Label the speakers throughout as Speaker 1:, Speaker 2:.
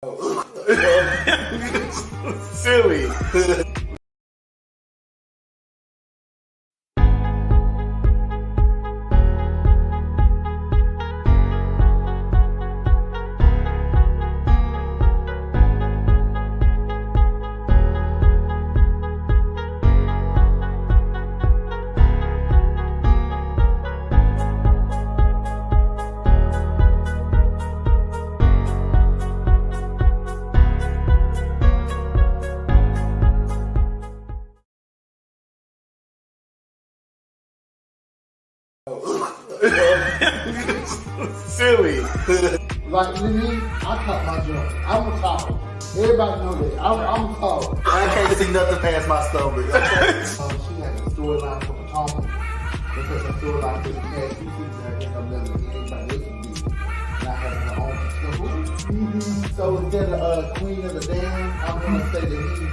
Speaker 1: Silly. Silly.
Speaker 2: Like me, I cut my joint. I'm a tall. Everybody know that. I'm tall.
Speaker 1: I can't see nothing past my stomach.
Speaker 2: She had a storyline for Potomac because her storyline for the past few seasons had been up there than anybody else would be. Not having her own temple. So instead of queen of the dam, I'm gonna say that he's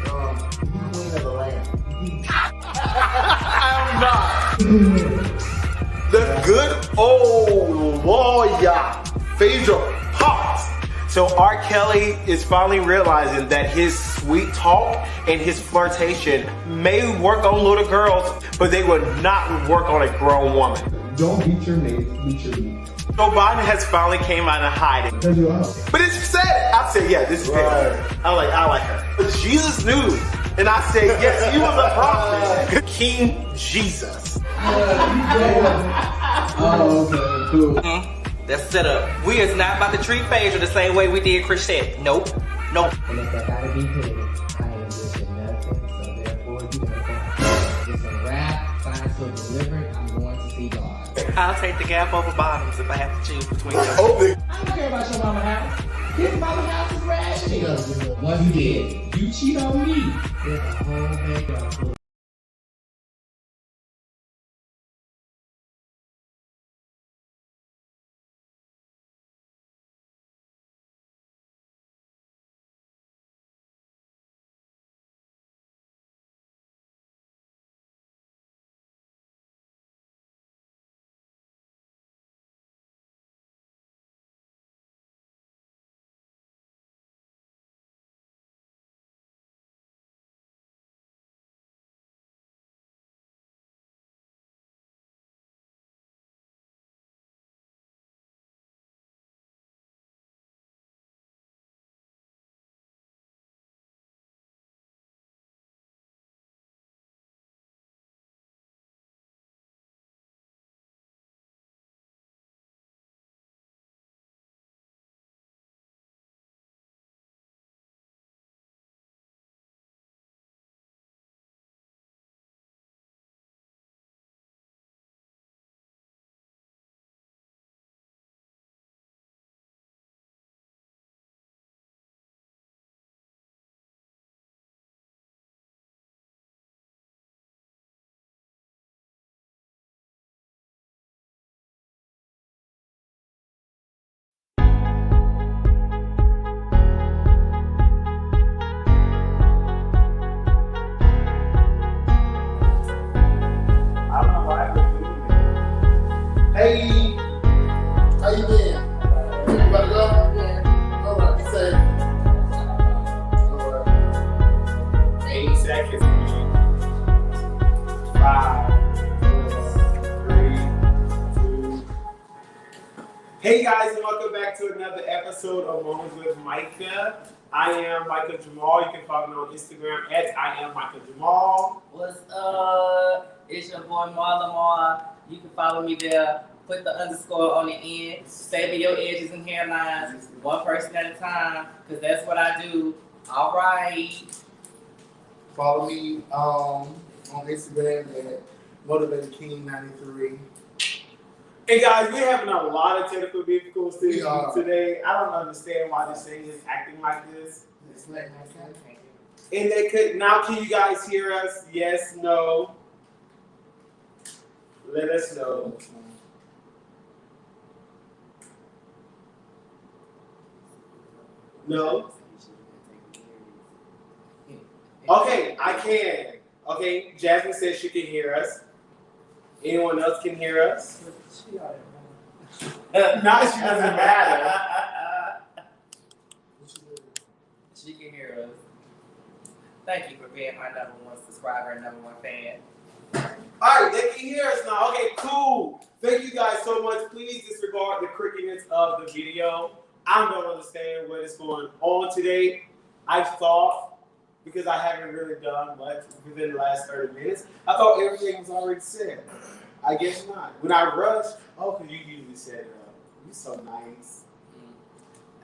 Speaker 2: queen of the land.
Speaker 1: I'm not. The good old Wyatt Phaedra pops. So R. Kelly is finally realizing that his sweet talk and his flirtation may work on little girls, but they would not work on a grown woman.
Speaker 2: Don't beat your mate, beat your meat.
Speaker 1: Joe Biden has finally came out of hiding.
Speaker 2: Because you are.
Speaker 1: But it's sad. I said, yeah, this is right. I like her. But Jesus knew. And I said, yes, he was a prophet. King Jesus.
Speaker 2: Oh, okay, cool.
Speaker 3: That's set up. We is not about to treat Phaedra the same way we did Chrisette. Nope. Nope.
Speaker 4: And if I gotta be paid, I ain't wishing nothing, so therefore you gotta go. It's a rap, signed, so delivered, I'm going to see God.
Speaker 3: I'll take the gap over bottoms if I have to choose between them.
Speaker 4: I don't care about your mama house. His mama house is rational. Once you did, you cheat on me. There's a whole background full.
Speaker 2: Hey, how you been? You about to go? Yeah. All right, be safe. All right.
Speaker 1: 80 seconds. 5, 4, 3, 2. Hey guys, and welcome back to another episode of Moments with Micah. I am Micah Jamal. You can follow me on Instagram at I am Micah Jamal.
Speaker 3: What's up? It's your boy Marla Mar. You can follow me there. Put the underscore on the end. Savor your edges and hairlines, one person at a time, because that's what I do. All right.
Speaker 2: Follow me on Instagram at MotivatorKing93.
Speaker 1: Hey guys, we're having a lot of technical difficulties
Speaker 2: Yeah.
Speaker 1: today. I don't understand why this thing is acting like this.
Speaker 2: It's like my son.
Speaker 1: And they could now. Can you guys hear us? Yes, no. Let us know. No. Okay, I can. Okay, Jasmine says she can hear us. Anyone else can hear us? Now she doesn't matter.
Speaker 3: Thank you for being my #1 subscriber and #1 fan.
Speaker 1: Alright, they can hear us now. Okay, cool. Thank you guys so much. Please disregard the crickiness of the video. I don't understand what is going on today. I thought, because I haven't really done much within the last 30 minutes, I thought everything was already said. I guess not. When I rushed, because you usually set it up. You're so nice.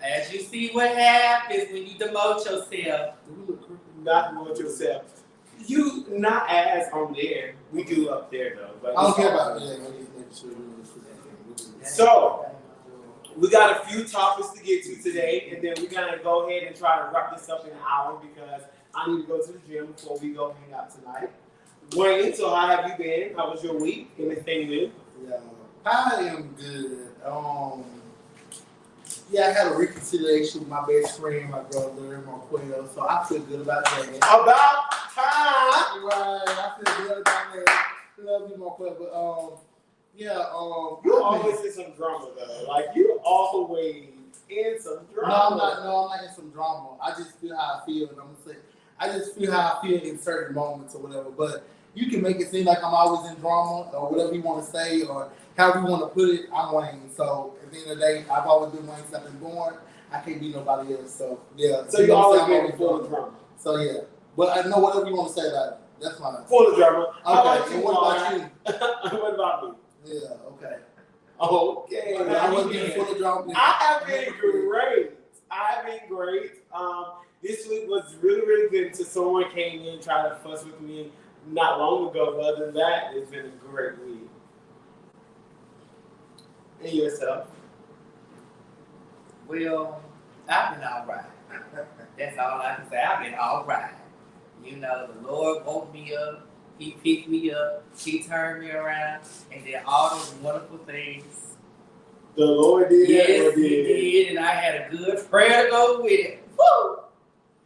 Speaker 3: As you see what happens when you demote yourself.
Speaker 1: You look crooked. Not demote yourself. You not as on there. We do up there though. But
Speaker 2: I don't care about that.
Speaker 1: So we got a few topics to get to today, and then we're gonna go ahead and try to wrap this up in an hour because I need to go to the gym before we go hang out tonight. Wayne, so how have you been? How was your week? Anything new?
Speaker 2: Yeah, I am good. Yeah, I had a reconciliation with my best friend, my brother, my quail, so I feel good about that.
Speaker 1: About time.
Speaker 2: Right, I feel good about that. Love you, my quail, but yeah,
Speaker 1: You always in some drama though. Like you always in some drama.
Speaker 2: No, I'm not in some drama. I just feel how I feel, and I'm gonna say, I just feel how I feel in certain moments or whatever. But you can make it seem like I'm always in drama or whatever you want to say or however you want to put it. I'm Wayne. So at the end of the day, I've always been Wayne since I've been born. I can't be nobody else. So yeah.
Speaker 1: So you always been full of drama.
Speaker 2: So yeah. But I know whatever you want to say about it. That's fine.
Speaker 1: Full of drama.
Speaker 2: Okay. And what about you?
Speaker 1: What about me?
Speaker 2: Yeah. Okay.
Speaker 1: Okay.
Speaker 2: I wasn't being full of drama.
Speaker 1: I have been great. This week was really, really good until someone came in and tried to fuss with me not long ago. But other than that, it's been a great week. And yourself?
Speaker 3: Well, I've been all right. That's all I can say. I've been all right. You know, the Lord woke me up. He picked me up. He turned me around and did all those wonderful things.
Speaker 1: The Lord did.
Speaker 3: Yes, He did, and I had a good prayer to go with it. Woo!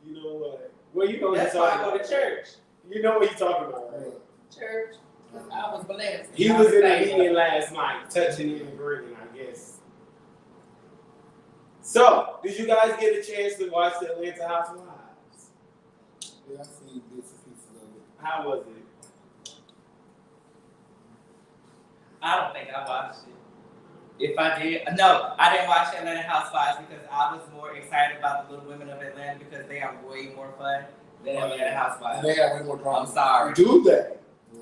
Speaker 1: You know what? Well, you know what
Speaker 3: That's
Speaker 1: you're
Speaker 3: why
Speaker 1: talking
Speaker 3: I go
Speaker 1: about.
Speaker 3: to church.
Speaker 1: You know what you're talking about, right?
Speaker 3: Church. I was blessed.
Speaker 1: He was in a meeting last night, touching and agreeing, I guess. So, did you guys get a chance to watch the Atlanta Housewives?
Speaker 2: Yeah, I seen bits and pieces of it.
Speaker 1: How was it?
Speaker 3: I don't think I watched it. If I did, no, I didn't watch Atlanta Housewives because I was more excited about the Little Women of Atlanta because they are way more fun than Atlanta Housewives.
Speaker 2: And they have way more drama.
Speaker 3: I'm sorry.
Speaker 1: Do they?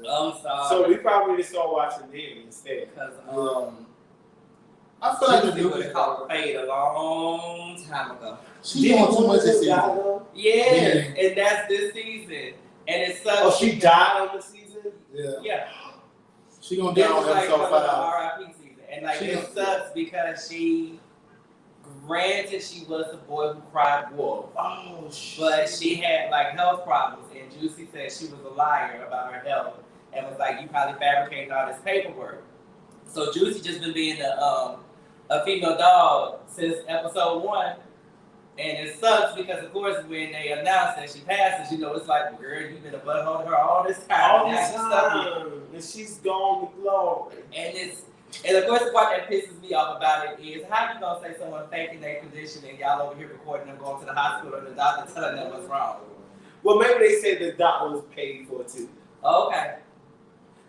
Speaker 3: I'm sorry.
Speaker 1: So we probably just start watching them instead.
Speaker 3: Because
Speaker 2: I feel like
Speaker 3: Tuesday
Speaker 2: the
Speaker 3: would have caught fade a long time ago.
Speaker 2: she's doing too much this season.
Speaker 3: Yeah, and that's this season, and it sucks.
Speaker 1: Oh, she died on the season?
Speaker 2: Yeah.
Speaker 3: Yeah.
Speaker 2: She gonna
Speaker 3: This
Speaker 2: die
Speaker 3: is
Speaker 2: on
Speaker 3: like
Speaker 2: episode 5.
Speaker 3: RIP season, and like
Speaker 2: She
Speaker 3: it
Speaker 2: gonna-
Speaker 3: sucks because granted, she was the boy who cried wolf,
Speaker 1: Oh, shit.
Speaker 3: but she had like health problems, and Juicy said she was a liar about her health, and was like, you probably fabricated all this paperwork. So Juicy just been being a female dog since episode 1. And it sucks because, of course, when they announced that she passes, you know, it's like, well, girl, you've been a butthole to her all this time.
Speaker 1: All
Speaker 3: Now
Speaker 1: this
Speaker 3: she's stuck with
Speaker 1: time. And she's gone with glory.
Speaker 3: And of course, the part that pisses me off about it is how you gonna say someone faking their condition and y'all over here recording them going to the hospital and the doctor telling them what's wrong?
Speaker 1: Well, maybe they said the doctor was paid for it too.
Speaker 3: Okay.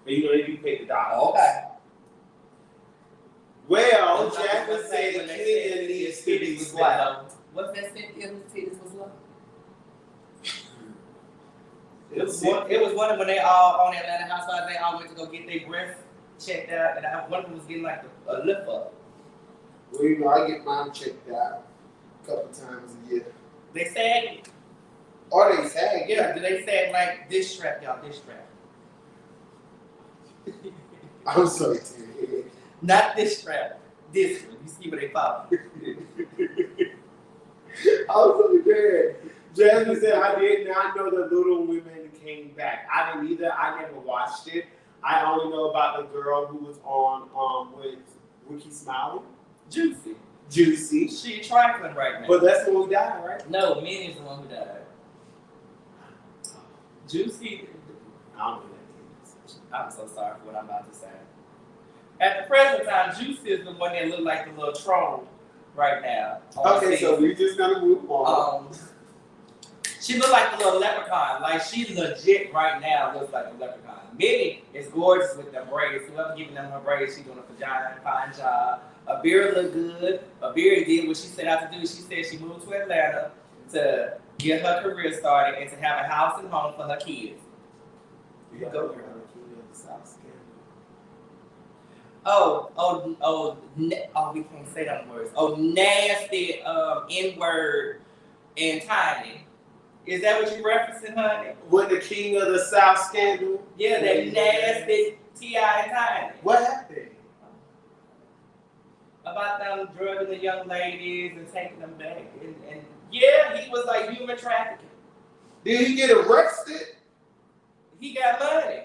Speaker 1: But you know, they do pay the doctor.
Speaker 3: Okay.
Speaker 1: Well, Jasmine said the kid in these titties was low.
Speaker 3: What's that Cynthia whose titties was low?
Speaker 1: It was
Speaker 3: It was one of when they all on Atlanta Housewives, they all went to go get their breasts checked out, and one of them was getting like a lip up.
Speaker 1: Well, you know, I get mine checked out a couple times a year.
Speaker 3: They said,
Speaker 1: Or they sag,
Speaker 3: yeah, they said like this strap, y'all, this strap.
Speaker 1: I'm sorry.
Speaker 3: Not this strap, this one. You see where they fall.
Speaker 1: I was so bad. Jasmine said, I did not know the Little Women came back. I didn't either. I never watched it. I only know about the girl who was on with Ricky Smiley.
Speaker 3: Juicy.
Speaker 1: Juicy.
Speaker 3: She trifling right now.
Speaker 1: But that's the one who died, right?
Speaker 3: No, Minnie's the one who died. Juicy.
Speaker 1: I don't know that.
Speaker 3: I'm so sorry for what I'm about to say. At the present time, Juicy is the one that look like the little troll right now.
Speaker 1: Okay, so we're just gonna move on.
Speaker 3: She looked like the little leprechaun. Like, she legit right now looks like a leprechaun. Minnie is gorgeous with them braids. Whoever giving them her braids, she's doing a fine job. Abira look good. Abira did what she set out to do. She said she moved to Atlanta to get her career started and to have a house and home for her kids. You can go, girl. We can't say them words. Oh, nasty N-word and Tiny. Is that what you referencing, honey?
Speaker 1: With the King of the South scandal?
Speaker 3: Yeah, that nasty T.I. and Tiny.
Speaker 1: What happened?
Speaker 3: About them drugging the young ladies and taking them back. And yeah, he was like human trafficking.
Speaker 1: Did he get arrested?
Speaker 3: He got money.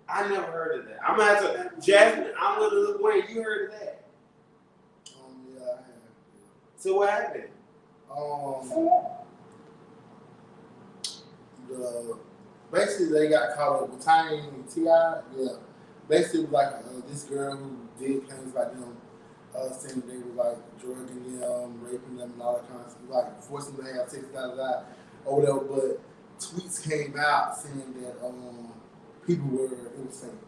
Speaker 1: I never heard of that. I'm gonna have to, Jasmine, I'm gonna look. Wait, you heard of that?
Speaker 2: Yeah, I have.
Speaker 1: So what happened?
Speaker 2: Basically they got caught up with Tiny and T.I. Yeah. Basically it was like this girl who did claims about them saying they were like drugging them, raping them and all that kind of stuff, like forcing them to have sex, or whatever, but tweets came out saying that it was fake.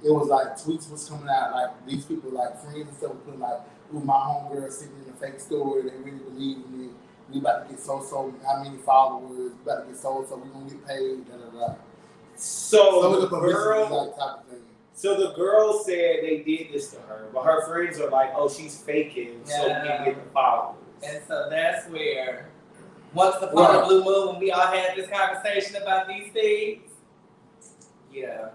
Speaker 2: It was like tweets was coming out, like these people, like friends and stuff, were putting like, ooh, my homegirl sitting in a fake story, they really believe in me. We about to get so how many followers, we about to get so we gonna get paid,
Speaker 1: So the girl,
Speaker 2: like, type of thing.
Speaker 1: So the girl said they did this to her, but her friends are like, oh, she's faking, so we can get the followers.
Speaker 3: And so that's where, once upon a blue moon, when we all had this conversation about these things, yeah,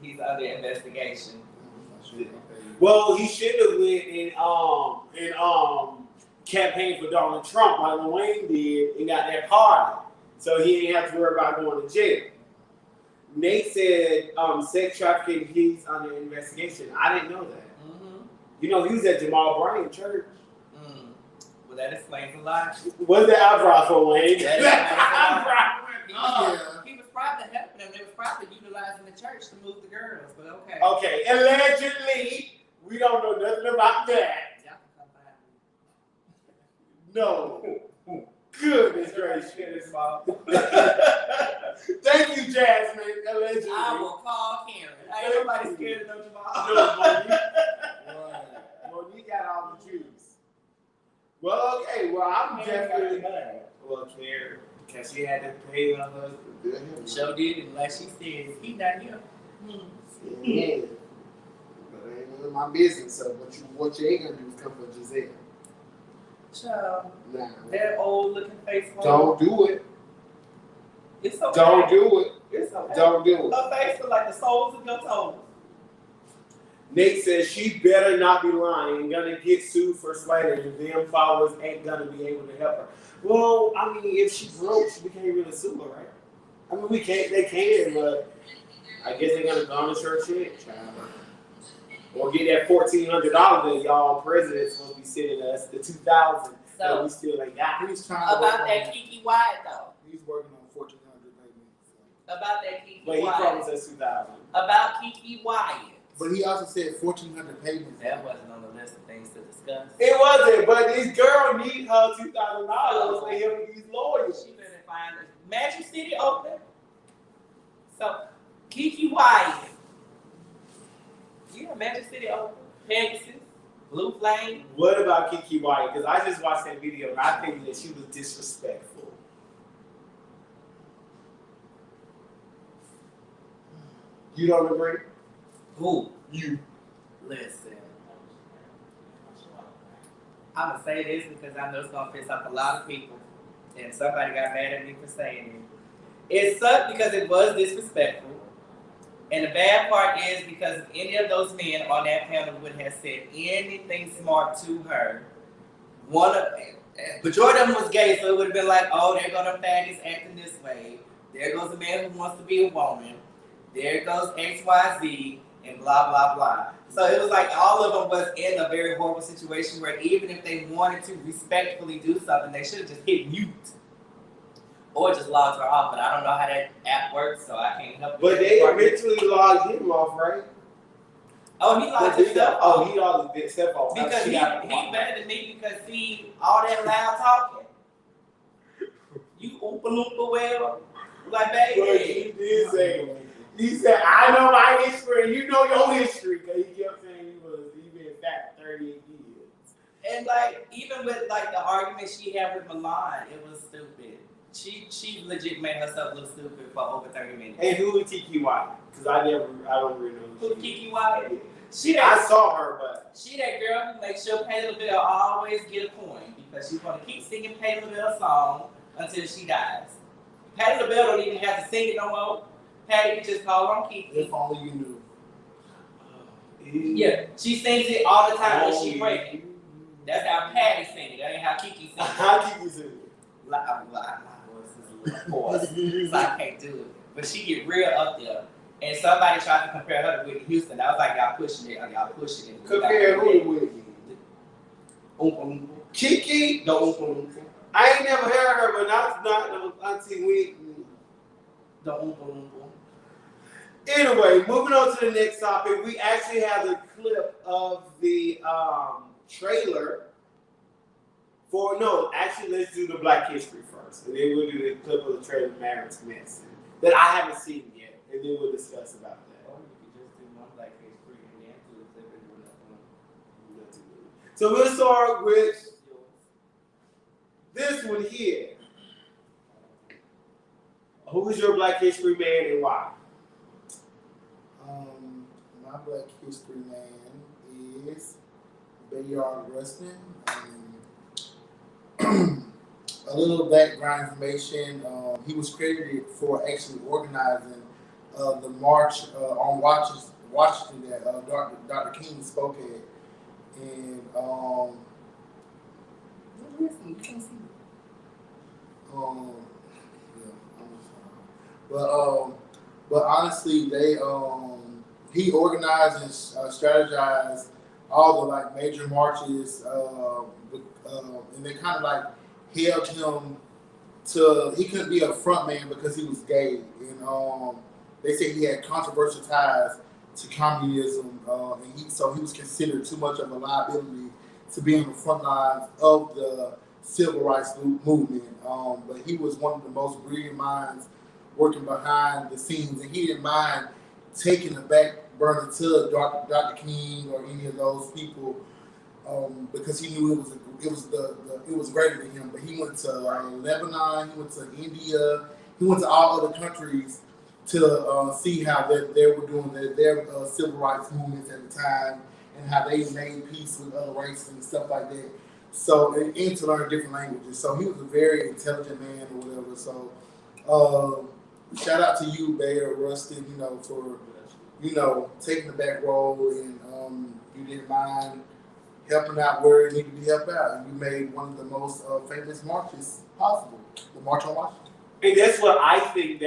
Speaker 3: he's under investigation.
Speaker 1: Well, he should have went and campaigned for Donald Trump like Wayne did and got that pardon, so he didn't have to worry about going to jail. Nate said sex trafficking, he's under investigation. I didn't know that. Mm-hmm. You know, he was at Jamal Bryant church.
Speaker 3: Well, that explains a lot.
Speaker 1: What's the eyebrow for, Wayne?
Speaker 3: He was probably helping them. They was probably utilizing the church to move the girls, but okay.
Speaker 1: Okay, allegedly, we don't know nothing about that. No. Goodness gracious. Thank you, Jasmine. Allegedly.
Speaker 3: I will call Karen. Ain't nobody scared of no Jamal.
Speaker 1: Monique got all the juice. Well, okay. Well, I'm definitely. Well, Karen, because she had to pay her husband.
Speaker 3: So did it, like she said, he not here.
Speaker 2: Yeah. But it ain't none of my business. So what you ain't gonna do is come for Giselle.
Speaker 3: Child,
Speaker 2: nah.
Speaker 3: That old looking face.
Speaker 2: Don't do it.
Speaker 3: It's okay.
Speaker 2: Don't do it.
Speaker 3: It's okay.
Speaker 2: Don't do it.
Speaker 3: Her face look like the soles of your toes.
Speaker 1: Nate says she better not be lying. Gonna get sued for slander. Them followers ain't gonna be able to help her. Well, I mean, if she broke, we can't really sue her, right? I mean, we can't. They can, but I guess they're gonna garnish her check, child. Or get that $1,400 that y'all president's supposed to be sending us, the $2,000 that we still ain't got.
Speaker 2: He's trying
Speaker 3: about that Keke Wyatt though.
Speaker 2: He's working on $1,400 payments.
Speaker 3: About that Keke
Speaker 1: But he
Speaker 3: Wyatt.
Speaker 1: promised us $2,000.
Speaker 3: About Keke Wyatt.
Speaker 2: But he also said 1,400 payments.
Speaker 3: That wasn't on the list of things to discuss.
Speaker 1: It wasn't, but this girl need her $2,000 for him to these lawyers.
Speaker 3: She better find a Magic City open. So Keke Wyatt. Yeah, Magic City open. Pegasus, Blue Flame.
Speaker 1: What about Keke Wyatt? Because I just watched that video and I think that she was disrespectful. You don't agree?
Speaker 3: Who?
Speaker 1: You.
Speaker 3: Listen. I'm going to say this because I know it's going to piss off a lot of people. And somebody got mad at me for saying it. It sucked because it was disrespectful. And the bad part is because if any of those men on that panel would have said anything smart to her, majority of them was gay, so it would have been like, oh, there go the faggots acting this way. There goes a man who wants to be a woman. There goes XYZ and blah, blah, blah. So it was like all of them was in a very horrible situation where even if they wanted to respectfully do something, they should have just hit mute. Or just logged her off, but I don't know how that app works, so I can't help.
Speaker 1: But they eventually logged him off, right?
Speaker 3: Oh, he locked himself
Speaker 1: Oh,
Speaker 3: off.
Speaker 1: he locked himself off.
Speaker 3: Because he better than me because see, all that loud talking. You oompa loompa well. Like, baby.
Speaker 1: But he said, I know my history, and you know your history. Because he kept saying he been fat for 38 years.
Speaker 3: And like, even with like the argument she had with Milan, it was stupid. She legit made herself look stupid for over 30 minutes.
Speaker 1: And who is Keke Wyatt? Because I don't really know
Speaker 3: Who's Keke Wyatt?
Speaker 1: I saw her, but
Speaker 3: she that girl who makes sure Patti LaBelle always get a coin because she's gonna keep singing Patti LaBelle's song until she dies. Patti LaBelle don't even have to sing it no more. Patti can just call on Keke.
Speaker 2: If only you knew.
Speaker 3: Yeah, she sings it all the time when she breaking. That's how Patti sing it. That ain't how Keke sing it.
Speaker 1: How Keke sing it?
Speaker 3: My voice is a little hoarse, so I can't do it. But she get real up there. And somebody tried to compare her to Whitney Houston. I was like, y'all pushing it. Y'all pushing it.
Speaker 1: Compare who to Whitney?
Speaker 3: Oompa Loompa.
Speaker 1: Keke?
Speaker 3: The Oompa Loompa.
Speaker 1: I ain't never heard her, but not no Auntie Whitney.
Speaker 3: The Oompa Loompa.
Speaker 1: Anyway, moving on to the next topic. We actually have the clip of the trailer for, let's do the Black History first. And then we'll do the clip of the trailer of Married to Medicine that I haven't seen yet. And then we'll discuss about that.
Speaker 3: Or you could just do one Black History and then do the clip and do another one.
Speaker 1: So we'll start with this one here. Who is your Black History man and why?
Speaker 2: My Black History man is Bayard Rustin. A little background information. He was credited for actually organizing the march on Washington that Dr. King spoke at. And
Speaker 3: you can't see
Speaker 2: but honestly, he organized and strategized all the like major marches, and they kind of like held him to. He couldn't be a front man because he was gay, and they said he had controversial ties to communism, and he was considered too much of a liability to be on the front lines of the civil rights movement. But he was one of the most brilliant minds working behind the scenes, and he didn't mind taking the back burner to Dr. King or any of those people because he knew it was greater than him. But he went to Lebanon, he went to India, he went to all other countries to see how they were doing their civil rights movements at the time and how they made peace with other races and stuff like that. So, and to learn different languages. So he was a very intelligent man or whatever. So, shout out to you, Bayard Rustin, for, taking the back role and you didn't mind helping out where it needed to be helped out. And you made one of the most famous marches possible, the March on Washington.
Speaker 1: And that's what I think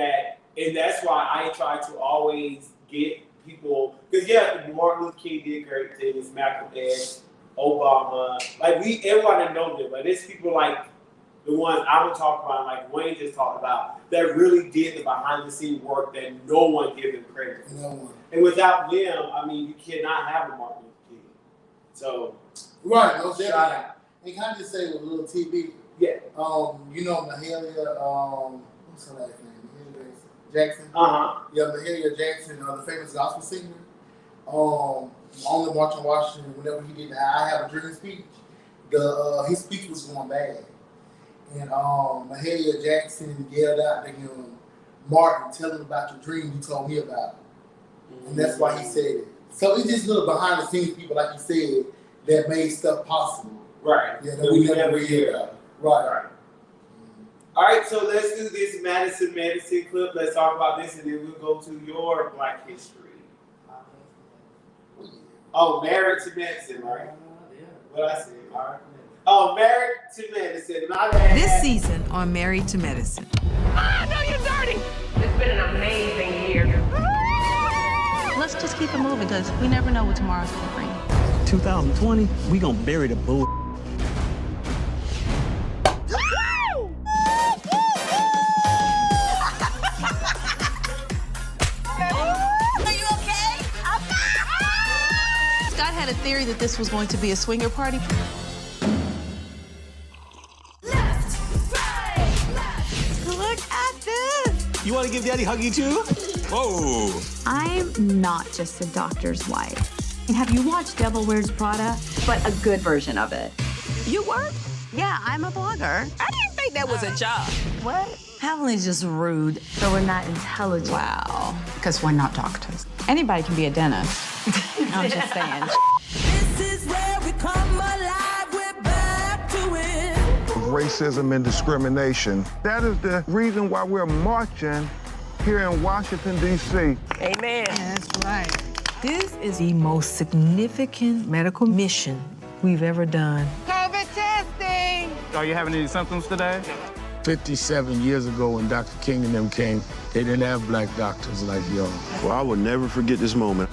Speaker 1: and that's why I try to always get people, because Martin Luther King did great things, Malcolm X, Obama, everybody knows them, but it's people like the ones I would talk about, like Wayne just talked about, that really did the behind the scenes work that no one gives them credit for.
Speaker 2: No one.
Speaker 1: And without them, you cannot have a Martin Luther King. So,
Speaker 2: right, no doubt. And can I just say with a little tidbit?
Speaker 1: Yeah.
Speaker 2: Mahalia, what's her last name? Jackson. Yeah, Mahalia Jackson, the famous gospel singer. On the March on Washington, whenever he did the I Have a Dream speech, his speech was going bad. And Mahalia Jackson yelled out to him, Martin, tell him about your dream you told me about. And that's why he said it. So it's just little behind the scenes people, like you said, that made stuff possible.
Speaker 1: Right.
Speaker 2: Yeah, that we never hear about. Right.
Speaker 1: All right, so let's do this Madison Medicine clip. Let's talk about this, and then we'll go to your Black History. Oh, Married to Medicine, right? What I said. All right. Oh, Married to Medicine.
Speaker 5: This season on Married to Medicine.
Speaker 6: I know you're dirty. It's been an amazing year.
Speaker 7: Let's just keep it moving because we never know what tomorrow's gonna bring.
Speaker 8: 2020, we gonna bury the bull.
Speaker 6: Are you okay? I'm fine.
Speaker 7: Scott had a theory that this was going to be a swinger party.
Speaker 5: Look at this.
Speaker 8: You want to give Daddy huggy too? Whoa.
Speaker 9: I'm not just a doctor's wife. Have you watched Devil Wears Prada? But a good version of it.
Speaker 6: You work?
Speaker 9: Yeah, I'm a blogger.
Speaker 6: I didn't think that was a job.
Speaker 9: What?
Speaker 5: Heavenly's just rude.
Speaker 9: So we're not intelligent.
Speaker 5: Wow.
Speaker 9: Because we're not doctors. Anybody can be a dentist. I'm just saying.
Speaker 6: This is where we come alive. We're back to it.
Speaker 10: Racism and discrimination. That is the reason why we're marching here in Washington, D.C.
Speaker 6: Amen.
Speaker 5: That's right. This is the most significant medical mission we've ever done.
Speaker 6: COVID testing.
Speaker 11: Are you having any symptoms today?
Speaker 10: 57 years ago when Dr. King and them came, they didn't have black doctors like y'all.
Speaker 12: Well, I will never forget this moment.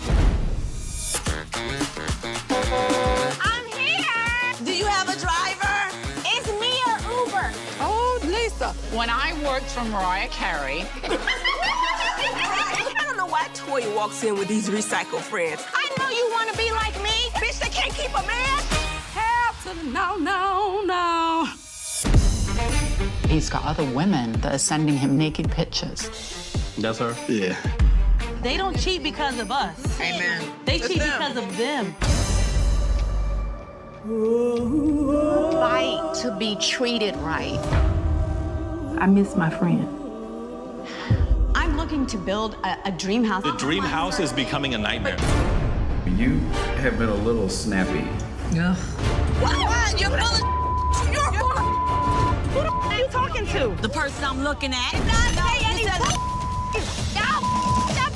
Speaker 6: I'm here. Do you have a driver? It's me or Uber.
Speaker 7: Oh, Lisa. When I worked for Mariah Carey,
Speaker 6: I don't know why Toya walks in with these recycle friends. I know you want to be like me. Bitch, they can't keep a man.
Speaker 7: help to the no.
Speaker 9: He's got other women that are sending him naked pictures.
Speaker 11: That's her?
Speaker 12: Yeah.
Speaker 7: They don't cheat because of us.
Speaker 5: Amen.
Speaker 7: They cheat because of them.
Speaker 9: Fight to be treated right. I miss my friend. I'm looking to build a dream house.
Speaker 13: The dream house is becoming a nightmare.
Speaker 11: You have been a little snappy.
Speaker 5: Ugh.
Speaker 6: What? You're full of. You're full of. Who the are you talking to?
Speaker 7: The person I'm looking at.
Speaker 6: Not say any. That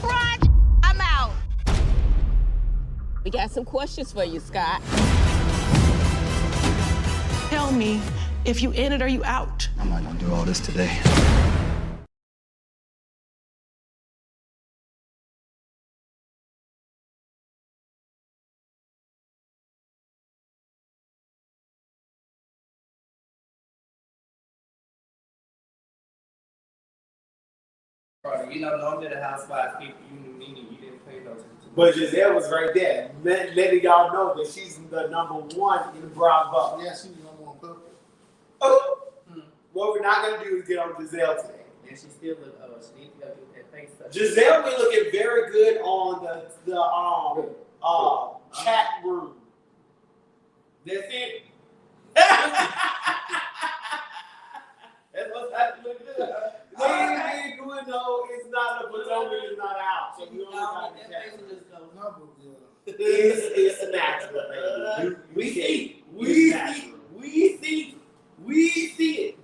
Speaker 6: broad. I'm out. We got some questions for you, Scott.
Speaker 7: Tell me if you in it or you out.
Speaker 11: I'm not gonna do all this today.
Speaker 3: You know, normally the housewives people, you didn't pay no attention.
Speaker 1: But Giselle was right there, letting y'all know that she's the #1 in Bravo.
Speaker 2: Yeah, she was #1 purple.
Speaker 1: Oh, what we're not gonna do is get on Giselle today.
Speaker 3: And she still look, she need to go get that face stuff.
Speaker 1: Giselle been looking very good on the chat room. That's it. That's what's happening. No, it's not a Potomac, it's not out. So you only got the chat. It's natural, baby. We see it.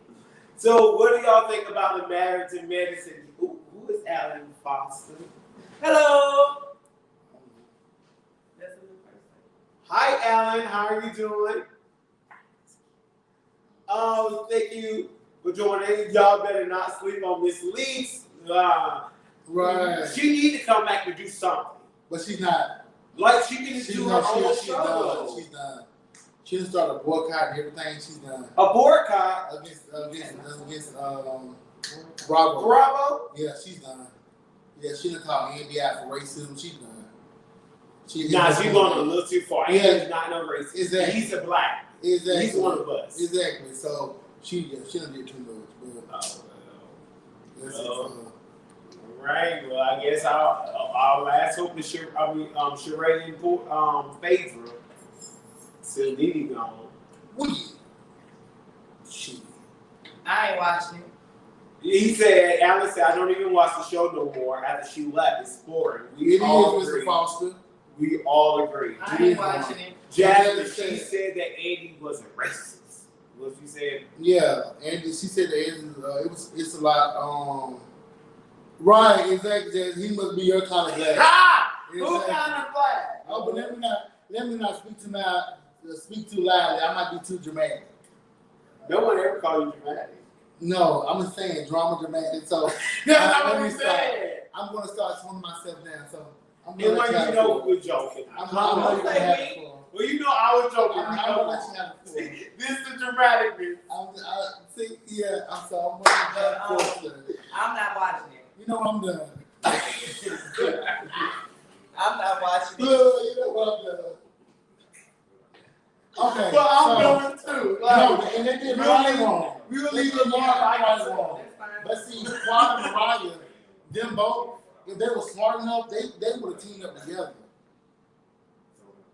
Speaker 1: So what do y'all think about the marriage in medicine? Who is Alan Foster? Hello. That's a new person. Hi, Alan. How are you doing? Thank you for joining. Y'all better not sleep on Miss Lee's.
Speaker 2: Right.
Speaker 1: She need to come back to do something.
Speaker 2: But she's not.
Speaker 1: Like she can do her own show.
Speaker 2: She's done. She done started a boycott and everything. She's done.
Speaker 1: A boycott
Speaker 2: against Bravo.
Speaker 1: Bravo?
Speaker 2: Yeah, she's done. Yeah, she done called Andy out for racism. She's done.
Speaker 1: She's going a little too far.
Speaker 2: Yeah.
Speaker 1: Andy's not no racist.
Speaker 2: Exactly.
Speaker 1: He's a black.
Speaker 2: Exactly.
Speaker 1: He's one of us.
Speaker 2: Exactly. So she done did too much. But
Speaker 1: Right. Well, I guess our last hope is Sheree and Phaedra. Still Didi gone.
Speaker 3: I ain't watching it.
Speaker 1: He said, Alan said, I don't even watch the show no more after she left. It's boring. We all agree.
Speaker 2: Mr. Foster.
Speaker 1: We all agree.
Speaker 3: I ain't watching it.
Speaker 1: Jasmine, she said that Andy wasn't racist. What she said?
Speaker 2: Yeah, and she said that it's a lot. Right, exactly. He must be your kind of guy.
Speaker 1: Who kind of black?
Speaker 2: Oh, but let me not speak too loudly. I might be too dramatic.
Speaker 1: No one ever called you dramatic.
Speaker 2: No, I'm just saying drama dramatic. So
Speaker 1: that's not what we said.
Speaker 2: I'm gonna start toning myself down. So I'm
Speaker 1: gonna let you know we're joking. Well, you know I was joking.
Speaker 2: I'm gonna let you have it.
Speaker 1: This is the dramatic bit.
Speaker 2: I'm
Speaker 3: not watching it.
Speaker 2: You know I'm done.
Speaker 3: I'm not watching it.
Speaker 2: You know what I'm done. Okay.
Speaker 1: But I'm going too. Like,
Speaker 2: no, and they did right wrong.
Speaker 1: We
Speaker 2: They did right wrong. But see, Quad and Mariah, them both, if they were smart enough, they would have teamed up together.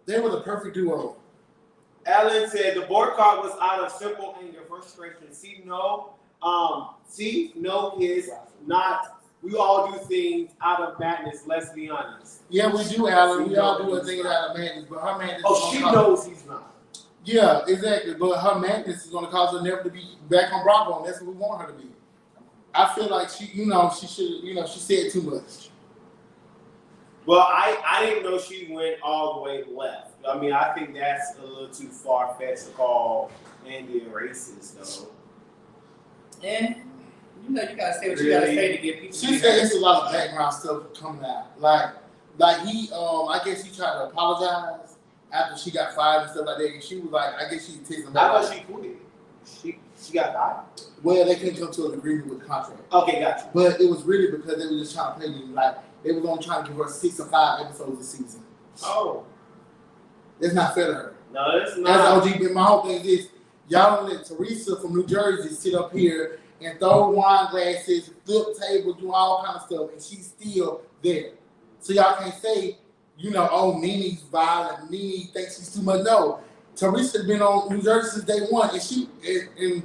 Speaker 2: They were the perfect duo.
Speaker 1: Alan said the boycott was out of simple anger, frustration. See, no is not. We all do things out of madness. Let's be honest.
Speaker 2: Yeah, we do, Alan. We all do a thing out of madness, but her madness.
Speaker 1: Oh, she knows he's not.
Speaker 2: Yeah, exactly. But her madness is going to cause her never to be back on Bravo, and that's what we want her to be. I feel like she should, she said too much.
Speaker 1: Well, I didn't know she went all the way left. I mean, I think that's a little too far-fetched to call Andy a racist, though.
Speaker 3: And, you gotta say what you gotta say to get people.
Speaker 2: She said it's a lot of background stuff coming out. Like he, I guess he tried to apologize after she got fired and stuff like that. And she was like, I guess she takes him back.
Speaker 1: I thought she quit. She got fired.
Speaker 2: Well, they couldn't come to an agreement with the contract.
Speaker 1: Okay, gotcha.
Speaker 2: But it was really because they were just trying to play them. Like, they were only trying to give her 6 or 5 episodes a season.
Speaker 1: Oh.
Speaker 2: It's not fair to her.
Speaker 1: No, it's not.
Speaker 2: That's OG, but my whole thing is, y'all don't let Teresa from New Jersey sit up here and throw wine glasses, flip tables, do all kind of stuff, and she's still there. So y'all can't say, oh, Nene's violent, Nene thinks she's too much. No. Teresa's been on New Jersey since day one, and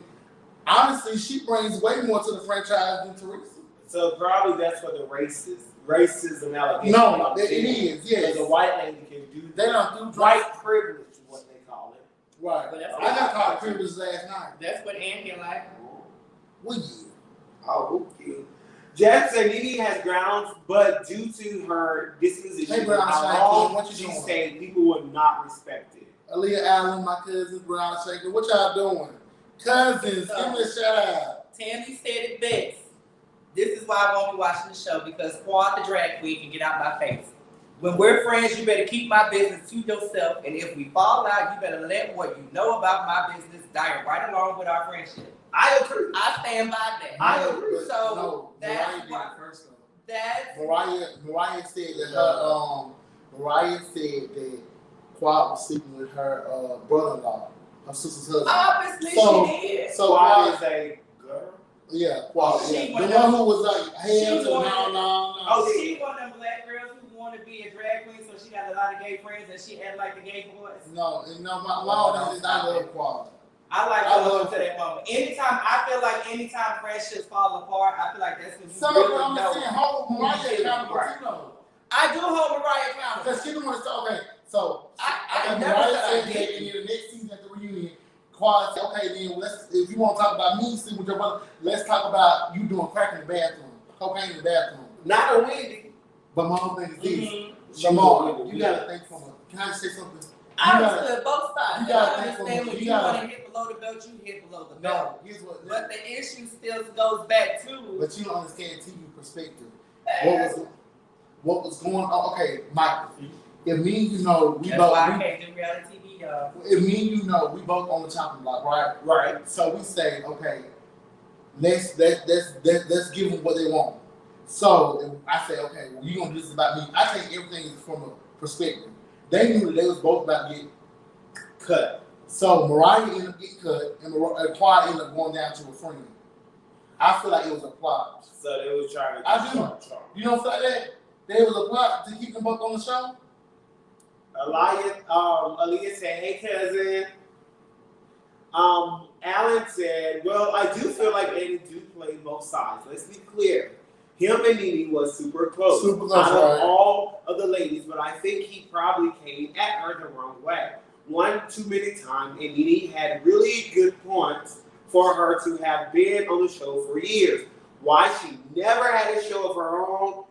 Speaker 2: honestly, she brings way more to the franchise than Teresa.
Speaker 1: So probably that's what the racism allegation.
Speaker 2: No, it is. Yes,
Speaker 1: the white lady can do.
Speaker 2: They don't do
Speaker 1: white privilege, is what they call it.
Speaker 2: Right.
Speaker 3: But that's
Speaker 2: I got called privilege last night.
Speaker 3: That's what Andy like.
Speaker 2: Well, yeah.
Speaker 1: Oh, okay. Jeff said Nene has grounds, but due to her disposition, she said people would not respect it.
Speaker 2: Aaliyah Allen, my cousins, Brown Shaker. What y'all doing? Cousins, give me a shout out.
Speaker 3: Tammy said it best. This is why I won't be watching the show, because Quad the drag queen can get out my face. When we're friends, you better keep my business to yourself, and if we fall out, you better let what you know about my business die right along with our friendship.
Speaker 1: I agree.
Speaker 3: I stand by that.
Speaker 1: I agree.
Speaker 3: So
Speaker 2: no,
Speaker 3: that's
Speaker 2: Mariah did it first though.
Speaker 3: That's
Speaker 2: Mariah said that Mariah said that Quad was sleeping with her brother-in-law, her sister's husband.
Speaker 3: Obviously she did.
Speaker 2: So
Speaker 1: Quad is a girl.
Speaker 2: Yeah, Quad. Yeah. The one who was like, hey, no.
Speaker 3: Oh, she one of them black girls who want to be a drag queen, so she got a lot of gay friends and she act like the gay boys.
Speaker 2: No, my mom is I love Quad.
Speaker 3: I love to that moment. I feel like anytime friendships fall apart, I feel like that's when you really know.
Speaker 2: Saying, hold Mariah accountable too, though.
Speaker 3: I do hold Mariah accountable.
Speaker 2: Because she don't want to start, okay, so
Speaker 3: I
Speaker 2: Mariah said that in the next season at the reunion, Quad said, okay, then if you want to talk about me sleeping with your brother, let's talk about you doing crack in the bathroom, cocaine in the bathroom.
Speaker 1: Not a Wendy.
Speaker 2: But my whole thing is this. Lamar, you got to think from a, can I say something?
Speaker 3: I understood both sides.
Speaker 2: You got to think from a,
Speaker 3: when you want to hit below the belt, you hit below the belt.
Speaker 2: No, here's what.
Speaker 3: But the issue still goes back to.
Speaker 2: But you don't understand TV perspective. What was going on? Okay, Mike. If me and you know, we
Speaker 3: That's
Speaker 2: both.
Speaker 3: Why I can't do reality TV, y'all.
Speaker 2: If me and you know, we both on the chopping block, right?
Speaker 1: Right.
Speaker 2: So we say, okay, let's give them what they want. So I say, okay, well, you gonna do this about me? I think everything is from a perspective. They knew that they was both about to get cut. So Mariah ended up getting cut, and Quad ended up going down to a friend. I feel like it was a plot.
Speaker 1: So they was trying to.
Speaker 2: I do. You don't feel like that? There was a plot to keep them both on the show.
Speaker 1: Aaliyah said, "Hey cousin." Alan said, "Well, I do feel like Andy do play both sides. Let's be clear. Him and Nene was super close. Out of all of the ladies, but I think he probably came at her the wrong way. One too many times, and Nene had really good points for her to have been on the show for years. Why she never had a show of her own?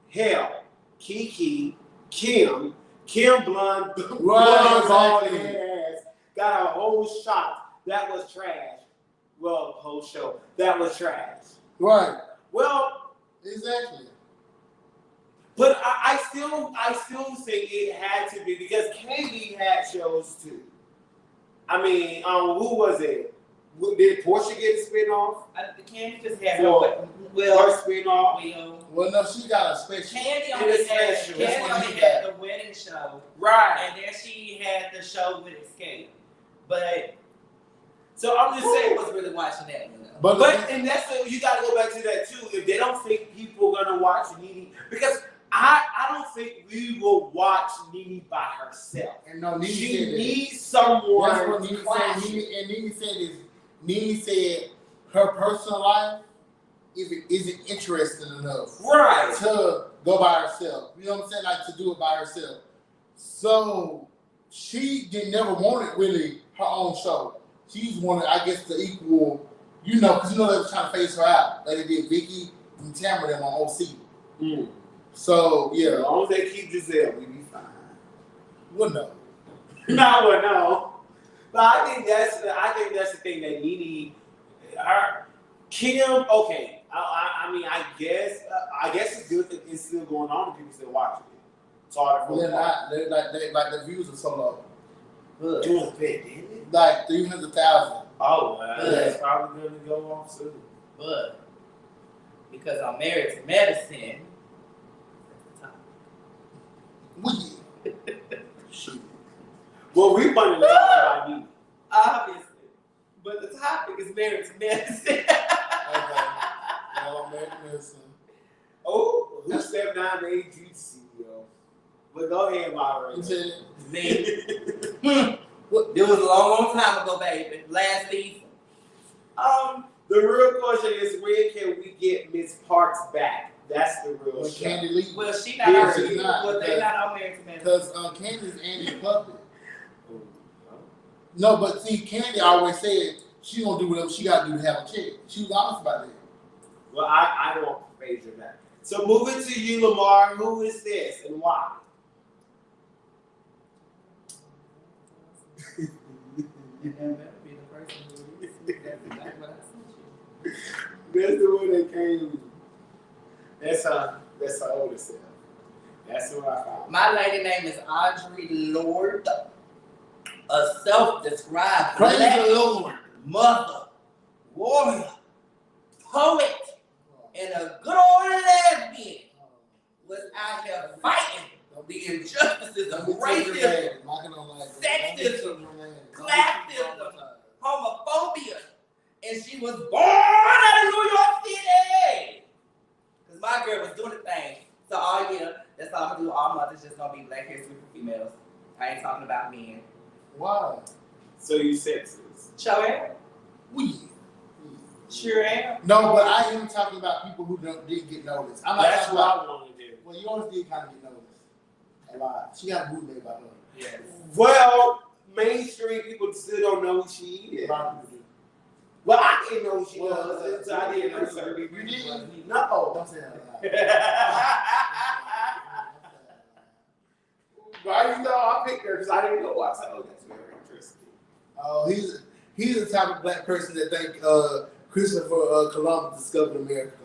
Speaker 1: Hell, Keke, Kim Blonde, bald ass, got a whole shot. That was trash. Well, whole show. That was trash.
Speaker 2: Right.
Speaker 1: Well,
Speaker 2: exactly.
Speaker 1: But I still say it had to be because Keke had shows too. I mean, who was it? Did Portia get a spinoff?
Speaker 3: Candy just had
Speaker 1: her spinoff.
Speaker 2: Well, no, she got a special.
Speaker 3: Candy only had the wedding show.
Speaker 1: Right.
Speaker 3: And then she had the show with Escape. But so I'm just saying, was really watching that one.
Speaker 1: But and that's you got to go back to that too. If they don't think people are gonna watch Nene, because I don't think we will watch Nene by herself.
Speaker 2: And no, Nene
Speaker 1: she
Speaker 2: said
Speaker 1: needs someone.
Speaker 2: That's what Nene said. Nene said her personal life isn't interesting enough,
Speaker 1: right,
Speaker 2: to go by herself. You know what I'm saying? Like to do it by herself. So she never wanted really her own show. She's wanted, I guess, to equal. Because they were trying to phase her out. Like they did Vicky and Tamara them on OC.
Speaker 1: Mm.
Speaker 2: So, yeah.
Speaker 1: As long as they keep Giselle, we be fine.
Speaker 2: Well, no.
Speaker 1: No. But I think that's the thing that Nene, Kim, okay. I mean, I guess it's good that it's still going on and people still watching it. It's hard for them.
Speaker 2: They're not. The views are so low.
Speaker 1: Good. Doing a bit, didn't it?
Speaker 2: Like 300,000.
Speaker 1: Oh, wow. That's probably going to go off soon.
Speaker 3: But because I'm married to medicine,
Speaker 1: well, we wanted to talk about me.
Speaker 3: Obviously. But the topic is married to medicine.
Speaker 2: Okay. Well, I'm married to medicine.
Speaker 1: Oh, who stepped down the AG CEO? But go ahead, moderator.
Speaker 3: Me. It was a long time ago, baby. Last season.
Speaker 1: The real question is, when can we get Miss Parks back? That's the real question.
Speaker 2: Candy Lee.
Speaker 3: Well, she's not on Married to Medicine.
Speaker 2: Because Candy's Andy's puppet. No, but see, Candy always said she's going to do whatever she got to do to have a check. She was honest about that.
Speaker 1: Well, I don't phase her back. So moving to you, Lamar, who is this and why? That's the one that came. That's her older self. That's who I found.
Speaker 3: My lady name is Audrey Lord, a self-described
Speaker 2: Praise
Speaker 3: black
Speaker 2: the Lord.
Speaker 3: mother, warrior, poet, and a good old lesbian was out here fighting the injustices of racism, sexism, classism, homophobia, and she was born out of New York City. Cause my girl was doing the thing. So all year, that's all I'm gonna do. All month is just gonna be Black History for females. I ain't talking about men.
Speaker 2: Wow.
Speaker 1: So you sexist?
Speaker 3: Sure am. Sure am.
Speaker 2: No, but I am talking about people who didn't get noticed. I'm not
Speaker 1: That's
Speaker 2: talking
Speaker 1: what
Speaker 2: about,
Speaker 1: I want to do.
Speaker 2: Well, you always did kind of get noticed. A lot. She got a boot made by her.
Speaker 1: Yes. Well, mainstream people still don't know who she is.
Speaker 2: A lot of people do.
Speaker 1: Well, I didn't know who she was. So I didn't know her.
Speaker 2: You didn't?
Speaker 1: No.
Speaker 2: Don't say that.
Speaker 1: Why you know I picked her? Because I didn't know. I said, oh, that's very interesting.
Speaker 2: Oh, he's the type of black person that think Christopher Columbus discovered America.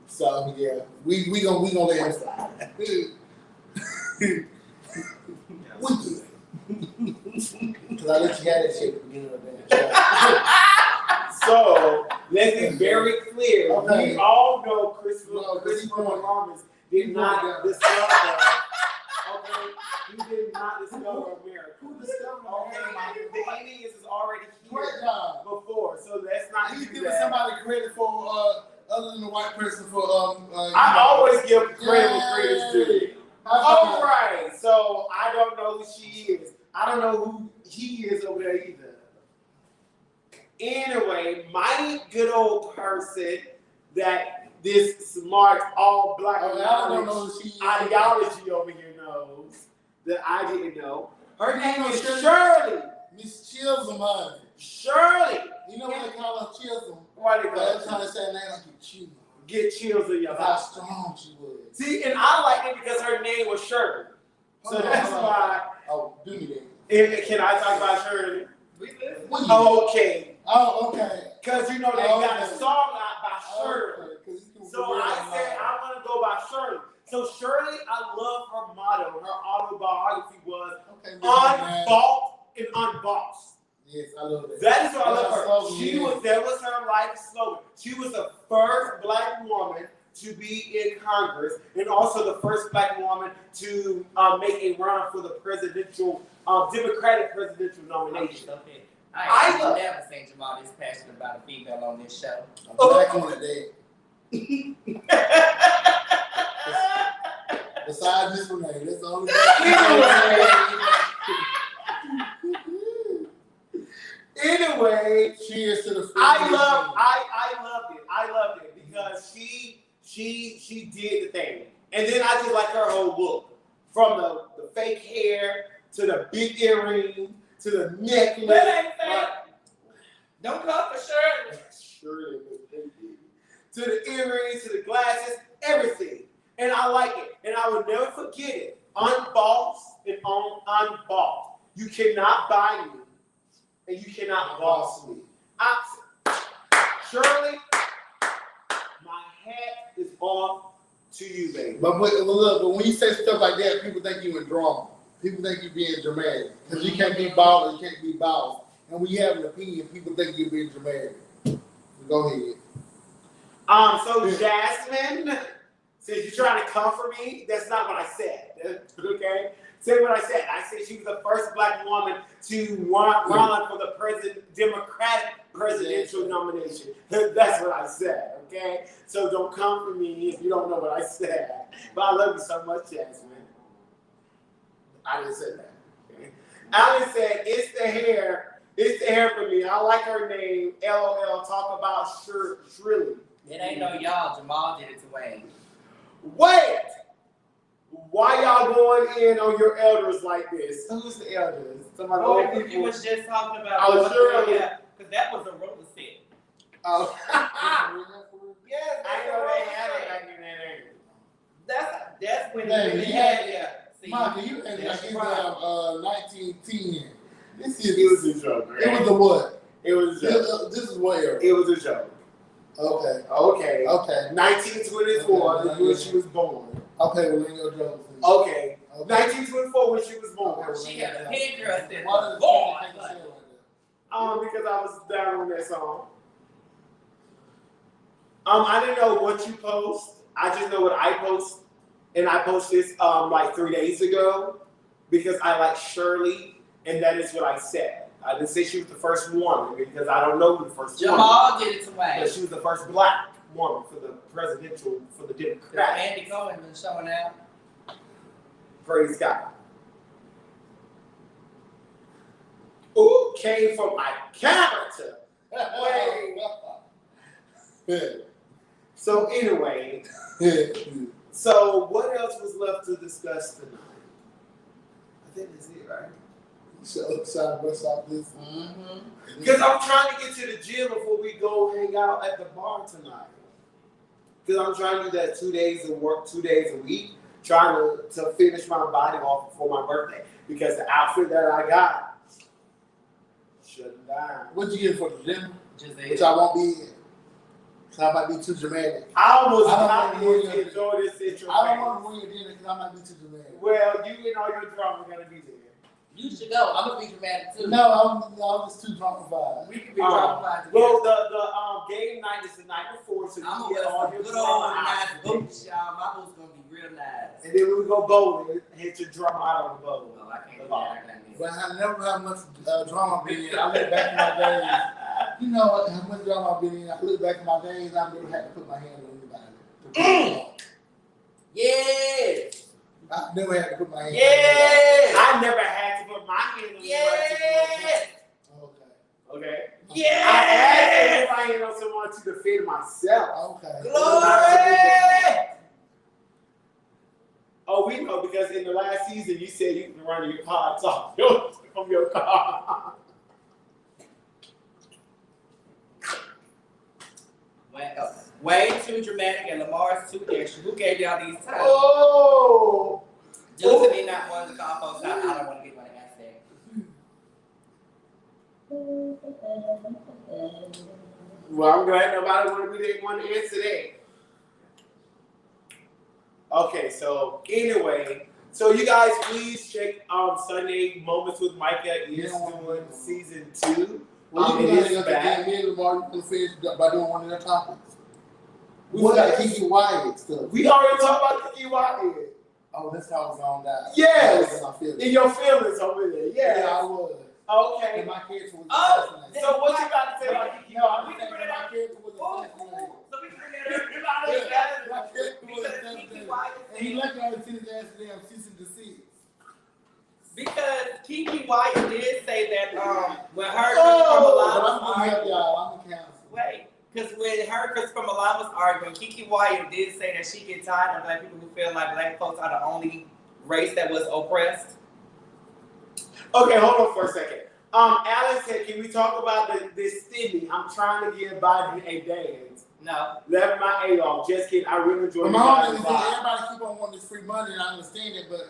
Speaker 2: So yeah, we gonna let him slide. Because I let you have that shit at the beginning of the damn show.
Speaker 1: So let's be very clear.
Speaker 2: Okay.
Speaker 1: We all know Christopher Columbus did not discover. Okay, he did not discover America.
Speaker 2: Who discovered
Speaker 1: Okay,
Speaker 2: America?
Speaker 1: the Indians is already
Speaker 2: Great
Speaker 1: here
Speaker 2: job.
Speaker 1: before, so let's not.
Speaker 2: He's
Speaker 1: do
Speaker 2: giving
Speaker 1: that.
Speaker 2: somebody credit for other than the white person for
Speaker 1: I always give credit when credit's due. All right, so I don't know who she is. I don't know who he is over there either. Anyway, my good old person that this smart all black ideology over here knows that I didn't know. Her name is Shirley.
Speaker 2: Miss Chisholm, honey.
Speaker 1: Shirley.
Speaker 2: You know what they call her Chisholm?
Speaker 1: Why they call
Speaker 2: They're
Speaker 1: her?
Speaker 2: trying to say her name like you chills.
Speaker 1: Get chills in your
Speaker 2: How
Speaker 1: body.
Speaker 2: strong she was.
Speaker 1: See, and I like it because her name was Shirley. So that's why.
Speaker 2: Oh, do me that.
Speaker 1: Can I talk about Shirley?
Speaker 2: Oh,
Speaker 1: okay.
Speaker 2: Oh, okay.
Speaker 1: Because you know they got a song out by Shirley.
Speaker 2: Okay.
Speaker 1: So I said I want to go by Shirley. So Shirley, I love her motto. Her autobiography was unbought and unbossed.
Speaker 2: Yes, I love that.
Speaker 1: That is what I love her. That was her life slogan. She was the first black woman to be in Congress, and also the first black woman to make a run for the presidential, Democratic presidential nomination.
Speaker 3: I ain't never seen Jamal this passionate about a female on this show.
Speaker 2: Back on the day. Besides this Renee, that's the only
Speaker 1: Anyway,
Speaker 2: cheers to the
Speaker 1: I loved it because she did the thing. And then I just like her whole look. From the fake hair to the big earring to the necklace.
Speaker 3: That ain't fake. Don't come for Shirley.
Speaker 1: Shirley. To the earrings, to the glasses, everything. And I like it. And I will never forget it. Unbossed and unbossed. You cannot buy me. And you cannot boss me. Shirley, my hat is off to you, baby.
Speaker 2: But look, but when you say stuff like that, people think you in drama. People think you being dramatic. Because you can't be bald or you can't be boss. And when you have an opinion, people think you're being dramatic. So go ahead.
Speaker 1: So Jasmine, since you're trying to comfort me, that's not what I said. Okay? Say what I said. I said she was the first black woman to run for the Democratic presidential nomination. That's what I said, okay? So don't come for me if you don't know what I said. But I love you so much, Jasmine. I didn't say that. Okay? I just said it's the hair. It's the hair for me. I like her name. LOL. Talk about Shirley.
Speaker 3: It ain't no y'all. Jamal did it to Wayne.
Speaker 1: Wait! Why y'all going in on your elders like this? Who's the elders? Somebody old people.
Speaker 3: You was just talking about.
Speaker 1: Oh, Shirley.
Speaker 3: Yeah, because that was a RHOA set.
Speaker 1: Oh.
Speaker 3: Yes,
Speaker 1: I know they had it back in that area.
Speaker 3: That's when
Speaker 2: they
Speaker 3: had it.
Speaker 2: Michael, you had like in 1910.
Speaker 1: It was a joke, right?
Speaker 2: It was a what?
Speaker 1: It was a joke.
Speaker 2: This is what era?
Speaker 1: It was a joke.
Speaker 2: Okay.
Speaker 1: 1924 is when she was born.
Speaker 2: Okay, well, in your joke.
Speaker 1: Okay. 1924 when she was born.
Speaker 2: Okay,
Speaker 3: She had a headdress that
Speaker 2: was
Speaker 3: born.
Speaker 1: Because I was down on that song. I didn't know what you post. I just know what I post. And I posted this like 3 days ago because I like Shirley, and that is what I said. I didn't say she was the first woman because I don't know who the first woman.
Speaker 3: Jamal did it to Wayne.
Speaker 1: But she was the first black woman for the presidential, for the Democrats.
Speaker 3: Andy Cohen been showing out.
Speaker 1: Praise God. Ooh, came from my character. So anyway, so what else was left to discuss tonight? I think that's it, right? Because I'm trying to get to the gym before we go hang out at the bar tonight. Because I'm trying to do that 2 days of work, 2 days a week, trying to finish my body off for my birthday. Because the outfit that I got, shut down.
Speaker 2: What'd you get for the gym? Which I won't be in. So I might be too dramatic.
Speaker 1: I almost got to enjoy this situation.
Speaker 2: I don't want to bring it in because I might be too dramatic.
Speaker 1: Well, you and all your drama are going to be there.
Speaker 3: You should go. I'm going to be dramatic too.
Speaker 2: No, I'm just too dramatified.
Speaker 3: We can be dramatified together.
Speaker 1: Well, the game night is the night before, so
Speaker 3: I'm
Speaker 1: you get all your
Speaker 3: good old
Speaker 1: drama
Speaker 3: nice
Speaker 1: out.
Speaker 3: boots, y'all. My boots going to be real nice.
Speaker 1: And then when we go bowling, hit your drama out on the bowl.
Speaker 3: Oh, I can't do that.
Speaker 2: But I never had much drama being in. I look back in my days. You know how much drama I've been in. I look back in my days, I never had to put my hand on anybody.
Speaker 3: Yes.
Speaker 2: I never had to put my hand
Speaker 3: Yes.
Speaker 1: I never had to put my hand on
Speaker 3: Yes.
Speaker 1: Okay.
Speaker 3: Yes.
Speaker 1: I had to put my hand on someone to defend myself.
Speaker 2: Okay.
Speaker 3: Glory.
Speaker 1: Oh, we know because in the last season you said you can run your cards off from your car.
Speaker 3: Way too dramatic and Lamar's too extra. Who gave y'all these titles?
Speaker 1: Oh!
Speaker 3: Just to be not one to call folks out. I don't want to be one to ask that.
Speaker 1: Well, I'm glad nobody want to be the one to answer that. Okay, so anyway, so you guys please check Sunday Moments with Micah is doing season 2.
Speaker 2: Well, you
Speaker 1: it
Speaker 2: can
Speaker 1: is back.
Speaker 2: me and Lamar, you can finish by doing one of their topics. We got Keke Wyatt stuff.
Speaker 1: We already talked about Keke Wyatt.
Speaker 2: Oh, that's how it's gone down.
Speaker 1: Yes.
Speaker 2: In my feelings.
Speaker 1: In your feelings over there. Yes.
Speaker 2: Yeah, I was.
Speaker 1: Okay.
Speaker 2: And my character was
Speaker 1: assassinated. So what you got to say about Keke?
Speaker 2: No, I'm saying that my character was assassinated.
Speaker 3: So we can bring that up.
Speaker 2: My character was assassinated. And he left out and sent his ass to them cease and desist.
Speaker 3: Because Keke Wyatt did say that when her wait, because when her and Christopher Milan was arguing, Keke Wyatt did say that she gets tired of black people who feel like black folks are the only race that was oppressed.
Speaker 1: Okay, hold on for a second. Alan said, can we talk about this stimmy? I'm trying to give Biden a dance.
Speaker 3: No.
Speaker 1: Left my A off. Just kidding. I really enjoyed it.
Speaker 2: Everybody keep on wanting this free money, and I understand it, but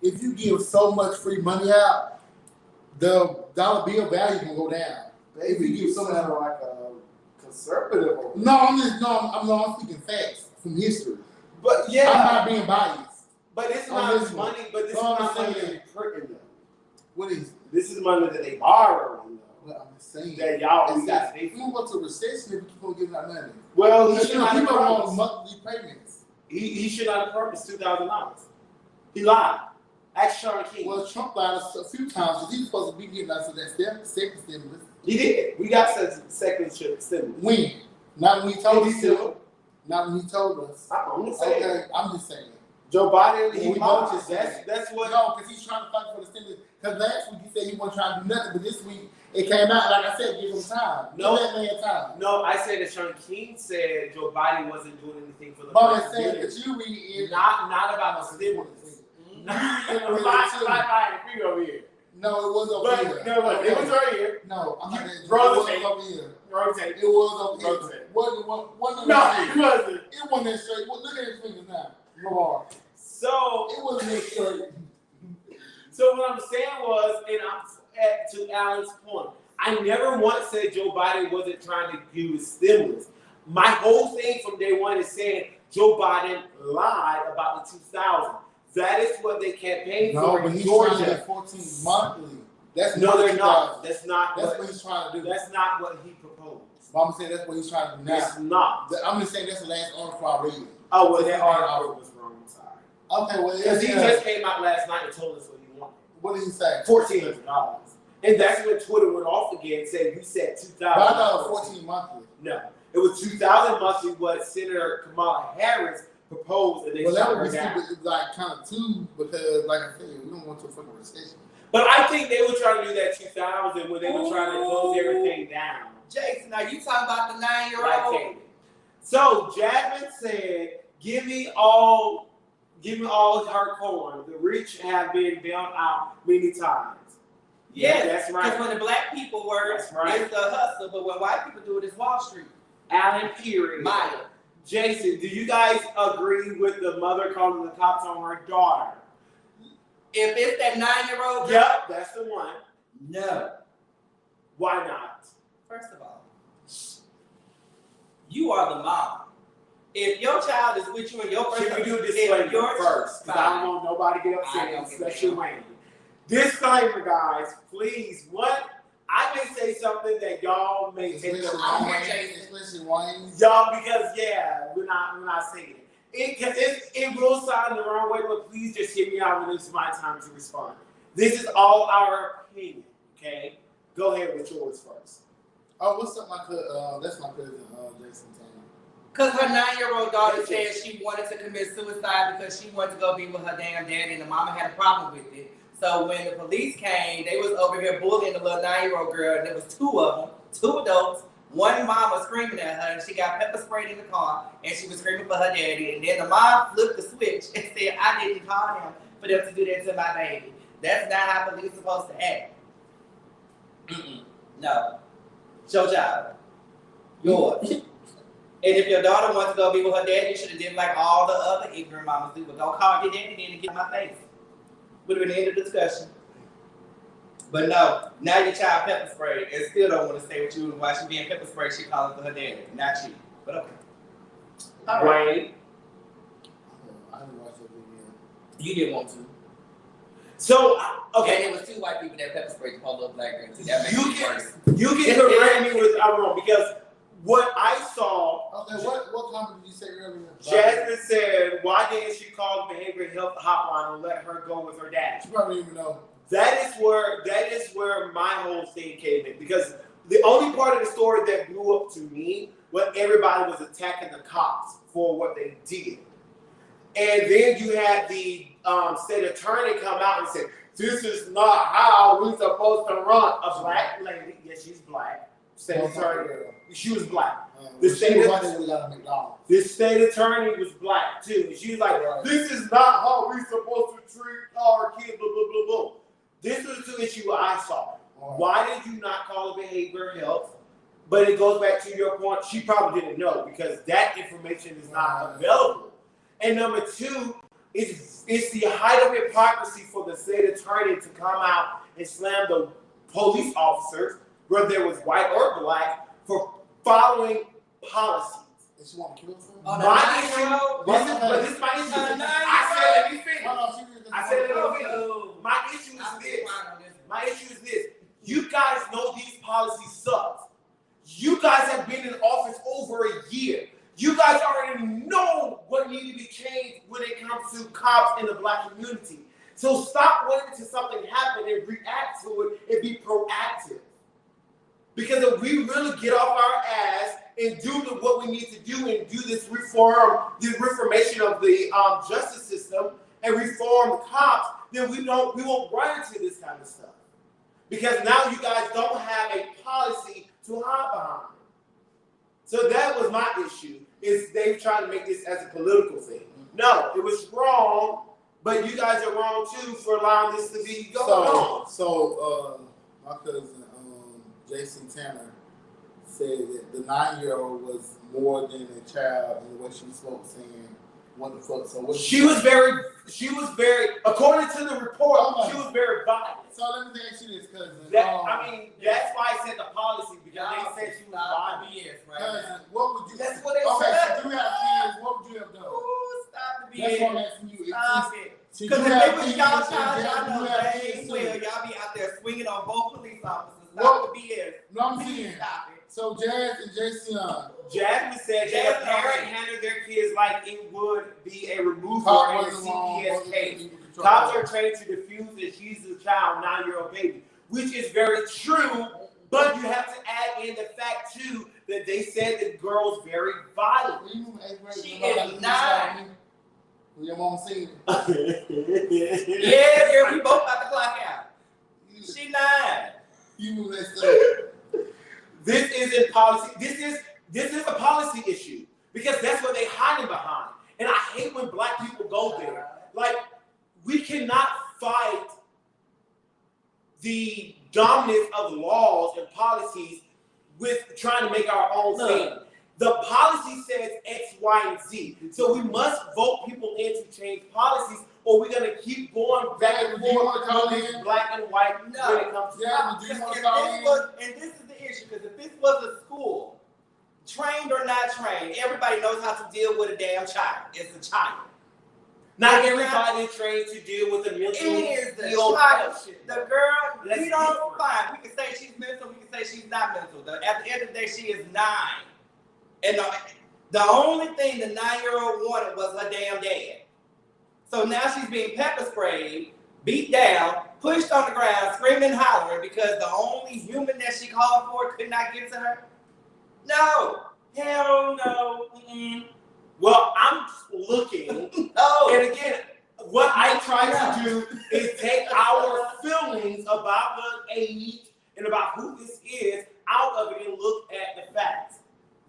Speaker 2: if you give so much free money out, the dollar bill value can go down. If you give so much
Speaker 1: like a conservative.
Speaker 2: I'm speaking facts from history.
Speaker 1: But yeah,
Speaker 2: I'm not being biased.
Speaker 1: But it's not money. But this is not money that they printing though.
Speaker 2: What is?
Speaker 1: This is money that they borrowing though.
Speaker 2: Well, I'm just saying
Speaker 1: that y'all
Speaker 2: we don't go to a recession if we keep on giving out money.
Speaker 1: Well, he should not have
Speaker 2: people
Speaker 1: promised
Speaker 2: want monthly payments.
Speaker 1: He should not have promised $2,000. He lied. Ask Sean King.
Speaker 2: Well, Trump lied a few times because he's supposed to be getting us that second stimulus.
Speaker 1: He did. We got second stimulus.
Speaker 2: When? Not when he told us to. Not when he told us.
Speaker 1: I'm just saying.
Speaker 2: Okay, I'm just saying.
Speaker 1: Joe Biden,
Speaker 2: that's what. No, because he's trying to fight for the stimulus. Because last week he said he wasn't trying to do nothing, but this week it came out. Like I said, give him time.
Speaker 1: No,
Speaker 2: give that man time.
Speaker 1: No, I said that Sean King said Joe Biden wasn't doing anything for the.
Speaker 2: But I said that you read
Speaker 1: not about the stimulus. Over here.
Speaker 2: No, it was over here.
Speaker 1: No, it was right here.
Speaker 2: No, I'm not. It
Speaker 1: was
Speaker 2: over here.
Speaker 1: Rotate.
Speaker 2: It was over here. Wasn't
Speaker 1: no, it wasn't.
Speaker 2: It wasn't that straight. Well, look at his fingers now. Lamar.
Speaker 1: So
Speaker 2: it wasn't that straight.
Speaker 1: So what I'm saying was, and to Alan's point, I never once said Joe Biden wasn't trying to use stimulus. My whole thing from day one is saying Joe Biden lied about the 2000. That is what they campaigned for in Georgia.
Speaker 2: Trying to get 14 monthly. That's
Speaker 1: no, they're not. That's not.
Speaker 2: That's what he's trying to do.
Speaker 1: That's not what he proposed.
Speaker 2: But I'm saying that's what he's trying to do now.
Speaker 1: It's not.
Speaker 2: I'm just saying that's the last article I read.
Speaker 1: Oh well, that article was wrong. I'm sorry.
Speaker 2: Okay, well,
Speaker 1: because he just came out last night and told us what he wanted.
Speaker 2: What did he say?
Speaker 1: $1,400. And that's when Twitter went off again and said you said 2,000.
Speaker 2: But I thought it was 14 monthly.
Speaker 1: No, it was 2,000 monthly. What Senator Kamala Harris proposed, and they shut her down.
Speaker 2: Stupid, like kind of too, because like I said, we don't want to a fucking recession.
Speaker 1: But I think they were trying to do that 2000 when they were trying to close everything down.
Speaker 3: Jason, now you talking about the 9-year-old?
Speaker 1: So Jasmine said, "Give me all her corn. The rich have been bailed out many times."
Speaker 3: Yes,
Speaker 1: that's right.
Speaker 3: Because when the black people work, it's the hustle, but when white people do it, it's Wall Street.
Speaker 1: Alan Period.
Speaker 3: Maya.
Speaker 1: Jason, do you guys agree with the mother calling the cops on her daughter?
Speaker 3: If it's that 9-year-old girl?
Speaker 1: Yep, that's the one.
Speaker 3: No.
Speaker 1: Why not?
Speaker 3: First of all, you are the mom. If your child is with you and your first...
Speaker 1: Should we do a disclaimer first? Because I don't want nobody to get upset, especially Wayne. Disclaimer, guys, please. I may say something that y'all may take the wrong way.
Speaker 2: Especially Wayne.
Speaker 1: Y'all, because we're not saying it. It will sound the wrong way, but please just hear me out when it's my time to respond. This is all our opinion, okay? Go ahead with yours first.
Speaker 2: Oh, what's up, my cousin? That's my cousin, Jason Taylor.
Speaker 3: Because her 9-year-old daughter said she wanted to commit suicide because she wanted to go be with her damn daddy, and the mama had a problem with it. So when the police came, they was over here bullying the little 9-year-old girl, and there was 2 of them, 2 adults, one mom was screaming at her, and she got pepper sprayed in the car, and she was screaming for her daddy. And then the mom flipped the switch and said, "I didn't call him for them to do that to my baby." That's not how police are supposed to act. No. It's your child. Yours. And if your daughter wants to go be with her dad, you should have did like all the other ignorant mamas do. But don't call your daddy in and get in my face. Would have been the end of the discussion. But no, now your child pepper sprayed and still don't want to stay with you. And while she being pepper sprayed, she calling for her daddy, not you. But okay. All right.
Speaker 2: I didn't watch that video.
Speaker 3: You didn't want to.
Speaker 1: So, okay.
Speaker 3: And it was 2 white people that pepper sprayed the whole little black girl. That makes
Speaker 1: you
Speaker 3: it worse.
Speaker 1: You can correct me if I'm wrong, because what I saw.
Speaker 2: Okay, what comment did you say earlier?
Speaker 1: Jasmine said, "Why didn't she call the behavioral health hotline and let her go with her dad?"
Speaker 2: She probably didn't even know.
Speaker 1: that is where my whole thing came in, because the only part of the story that blew up to me was everybody was attacking the cops for what they did. And then you had the state attorney come out and say, this is not how we're supposed to run. A black lady, yes, she's black. State attorney, she was black. The state attorney was black too. She was like, this is not how we're supposed to treat our kids, blah, blah, blah, blah. This was the issue I saw. Why did you not call it behavioral health? But it goes back to your point. She probably didn't know, because that information is not available. And number two, it's the height of hypocrisy for the state attorney to come out and slam the police officers, whether they was white or black, for following policies.
Speaker 2: This is what I'm killing for?
Speaker 1: My issue, this is my issue. I said it over. My issue is this. My issue is this. You guys know these policies suck. You guys have been in office over a year. You guys already know what needs to be changed when it comes to cops in the black community. So stop waiting until something happens and react to it and be proactive. Because if we really get off our ass and do what we need to do and do this reformation of the justice system and reform the cops, then we won't run into this kind of stuff. Because now you guys don't have a policy to hide behind. So that was my issue, is they trying to make this as a political thing. No, it was wrong, but you guys are wrong too for allowing this to be going on.
Speaker 2: So my cousin, Jason Tanner, said that the 9-year-old was more than a child in the way she spoke, saying, what the fuck? So what
Speaker 1: she was very, according to the report, she was very violent.
Speaker 2: So let me ask you this, cousin.
Speaker 1: That's why I said the policy, because they said she was violent.
Speaker 2: Cousin, what would you?
Speaker 3: That's what they
Speaker 2: said.
Speaker 3: said.
Speaker 2: So if you have kids, what would you have done?
Speaker 3: Ooh, stop the BS.
Speaker 2: That's what I'm asking you.
Speaker 3: Stop it.
Speaker 2: Because
Speaker 3: Because if it was y'all child, y'all know dang well y'all be out there swinging on both police officers. Stop the BS.
Speaker 2: No, I'm saying. Stop it. So Jazz and Jason.
Speaker 1: Jasmine said that a parent handled their kids like it would be a removal in a CPS case. Cops are trained to defuse that she's a child, 9-year-old baby, which is very true, but you have to add in the fact too that they said the girl's very violent.
Speaker 3: She is 9.
Speaker 2: Your mom seen
Speaker 3: it. Yeah, girl, we both about to clock out. She 9.
Speaker 2: You move that stuff.
Speaker 1: This isn't policy. This is a policy issue, because that's what they hiding behind. And I hate when black people go there. Like, we cannot fight the dominance of laws and policies with trying to make our own thing. The policy says X, Y, and Z. So we must vote people in to change policies, or we're going to keep going back and forth between black and white when it comes to
Speaker 3: And this is the issue, because if this was a school, trained or not trained, everybody knows how to deal with a damn child. It's a child.
Speaker 1: Not everybody is trained to deal with a mentally ill person.
Speaker 3: The girl, we don't find. We can say she's mental, we can say she's not mental. At the end of the day, she is 9. And the only thing the 9-year-old wanted was her damn dad. So now she's being pepper sprayed, beat down, pushed on the ground, screaming and hollering because the only human that she called for could not get to her? No. Hell no. Mm-mm.
Speaker 1: Well, I'm looking. And again, what I try to do is take our feelings about the age and about who this is out of it and look at the facts.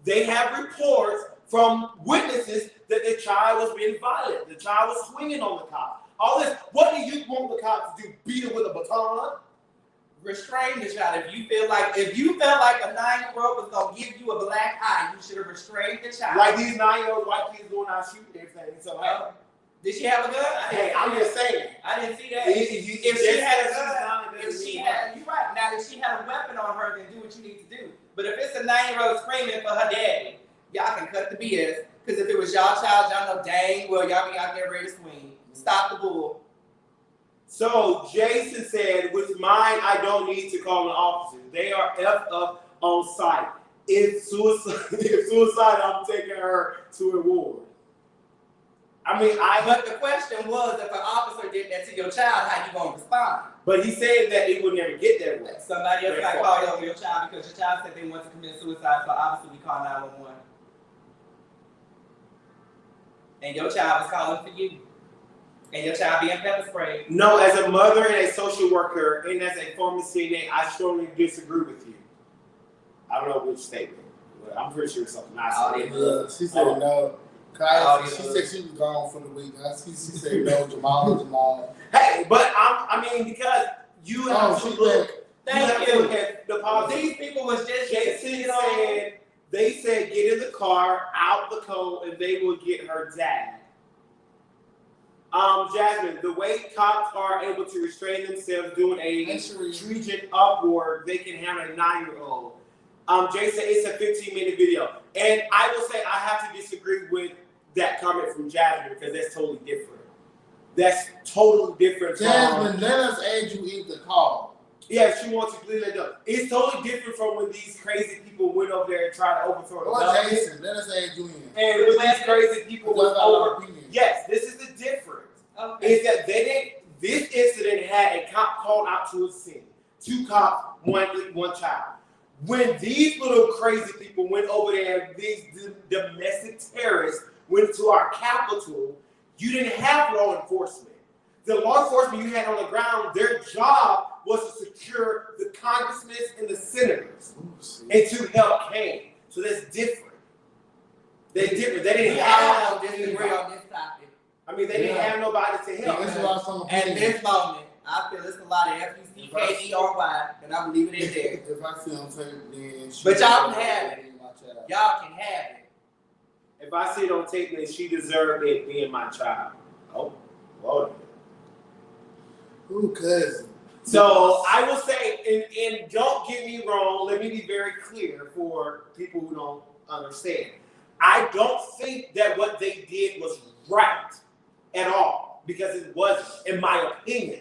Speaker 1: They have reports from witnesses that the child was being violent. The child was swinging on the cop. All this. What do you want the cop to do? Beat him with a baton?
Speaker 3: Restrain the child. If you felt like a 9-year-old was gonna give you a black eye, you should have restrained the child.
Speaker 1: Like these 9-year-old white kids going out shooting everything. So
Speaker 3: did she have a gun?
Speaker 1: Hey, I'm just saying.
Speaker 3: I didn't see that. If she had a gun, you're right. Now if she had a weapon on her, then do what you need to do. But if it's a 9-year-old screaming for her daddy, y'all can cut the BS. Because if it was y'all child, y'all know dang well y'all be out there ready to swing. Stop the bull.
Speaker 1: So Jason said, with mine, I don't need to call an officer. They are effed up on site. If suicide, I'm taking her to a ward.
Speaker 3: But the question was, if an officer did that to your child, how you gonna respond?
Speaker 1: But he said that it would never get that way.
Speaker 3: Somebody else might call over your child because your child said they want to commit suicide, so obviously we call 911. And your child was calling for you. And your child being pepper sprayed.
Speaker 1: No, as a mother and a social worker, and as a former CNA, I strongly disagree with you. I don't know which statement, but I'm pretty sure it's something I said.
Speaker 2: She said no. Kyle, she said she was gone for the week. She said no, Jamal.
Speaker 1: Hey, but because you have to look.
Speaker 3: Thank you.
Speaker 1: Look at the policy.
Speaker 3: These people was just
Speaker 1: Jason said, they said get in the car, out the code, and they will get her dad. Jasmine, the way cops are able to restrain themselves doing a treason upward, they can handle a 9-year-old. Jason, it's a 15-minute video. And I will say I have to disagree with that comment from Jasmine because that's totally different. That's totally different.
Speaker 2: Jasmine, let us add you in the call.
Speaker 1: Yeah, she wants to clear that up. It's totally different from when these crazy people went over there and tried to overthrow the government.
Speaker 2: Jason, let us add you in.
Speaker 1: And with these crazy people went over. Yes, this is the difference. Okay. Is that this incident had a cop called out to a scene. 2 cops, one child. When these little crazy people went over there, these domestic terrorists went to our capital, you didn't have law enforcement. The law enforcement you had on the ground, their job was to secure the congressmen and the senators and to help Kane. So that's different. They're different. They didn't have
Speaker 3: disagree on this topic.
Speaker 1: They didn't have nobody to help.
Speaker 3: At this moment, I feel it's a lot of FUCKERY, and I'm leaving it there.
Speaker 2: If I see on tape, then
Speaker 3: but y'all can have it. Y'all can have it.
Speaker 1: If I see it on tape, then she deserved it being my child. Oh, Lord.
Speaker 2: Ooh, cousin.
Speaker 1: So I will say, and don't get me wrong, let me be very clear for people who don't understand. I don't think that what they did was right at all, because it wasn't, in my opinion.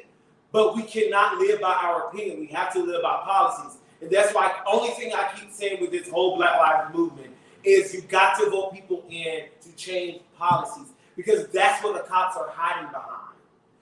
Speaker 1: But we cannot live by our opinion. We have to live by policies. And that's why the only thing I keep saying with this whole Black Lives Movement is you got to vote people in to change policies, because that's what the cops are hiding behind.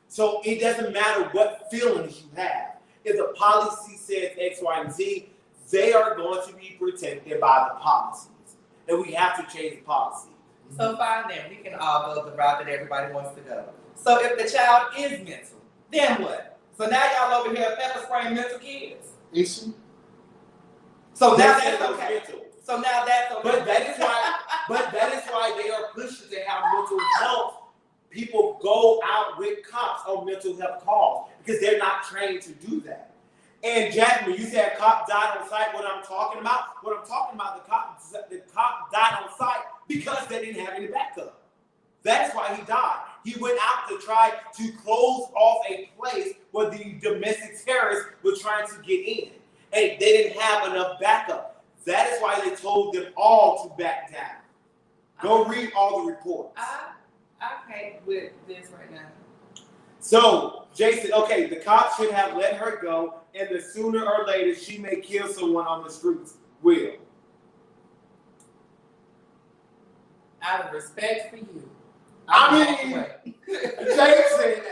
Speaker 1: So it doesn't matter what feelings you have. If the policy says X, Y, and Z, they are going to be protected by the policies. And we have to change the policy.
Speaker 3: So fine then, we can all go the route that everybody wants to go. So if the child is mental, then what? So now y'all over here pepper spraying mental kids.
Speaker 2: Is she?
Speaker 3: So now that's okay. So now that's okay.
Speaker 1: But that is why they are pushing to have mental health. People go out with cops on mental health calls because they're not trained to do that. And Jasmine, you said a cop died on site. What I'm talking about, the cop died on site because they didn't have any backup. That's why he died. He went out to try to close off a place where the domestic terrorists were trying to get in. And they didn't have enough backup. That is why they told them all to back down. Go read all the reports.
Speaker 3: I can't with this right now.
Speaker 1: So, Jason, okay, the cops should have let her go, and the sooner or later she may kill someone on the streets. Will.
Speaker 3: Out of respect for you.
Speaker 1: Jason,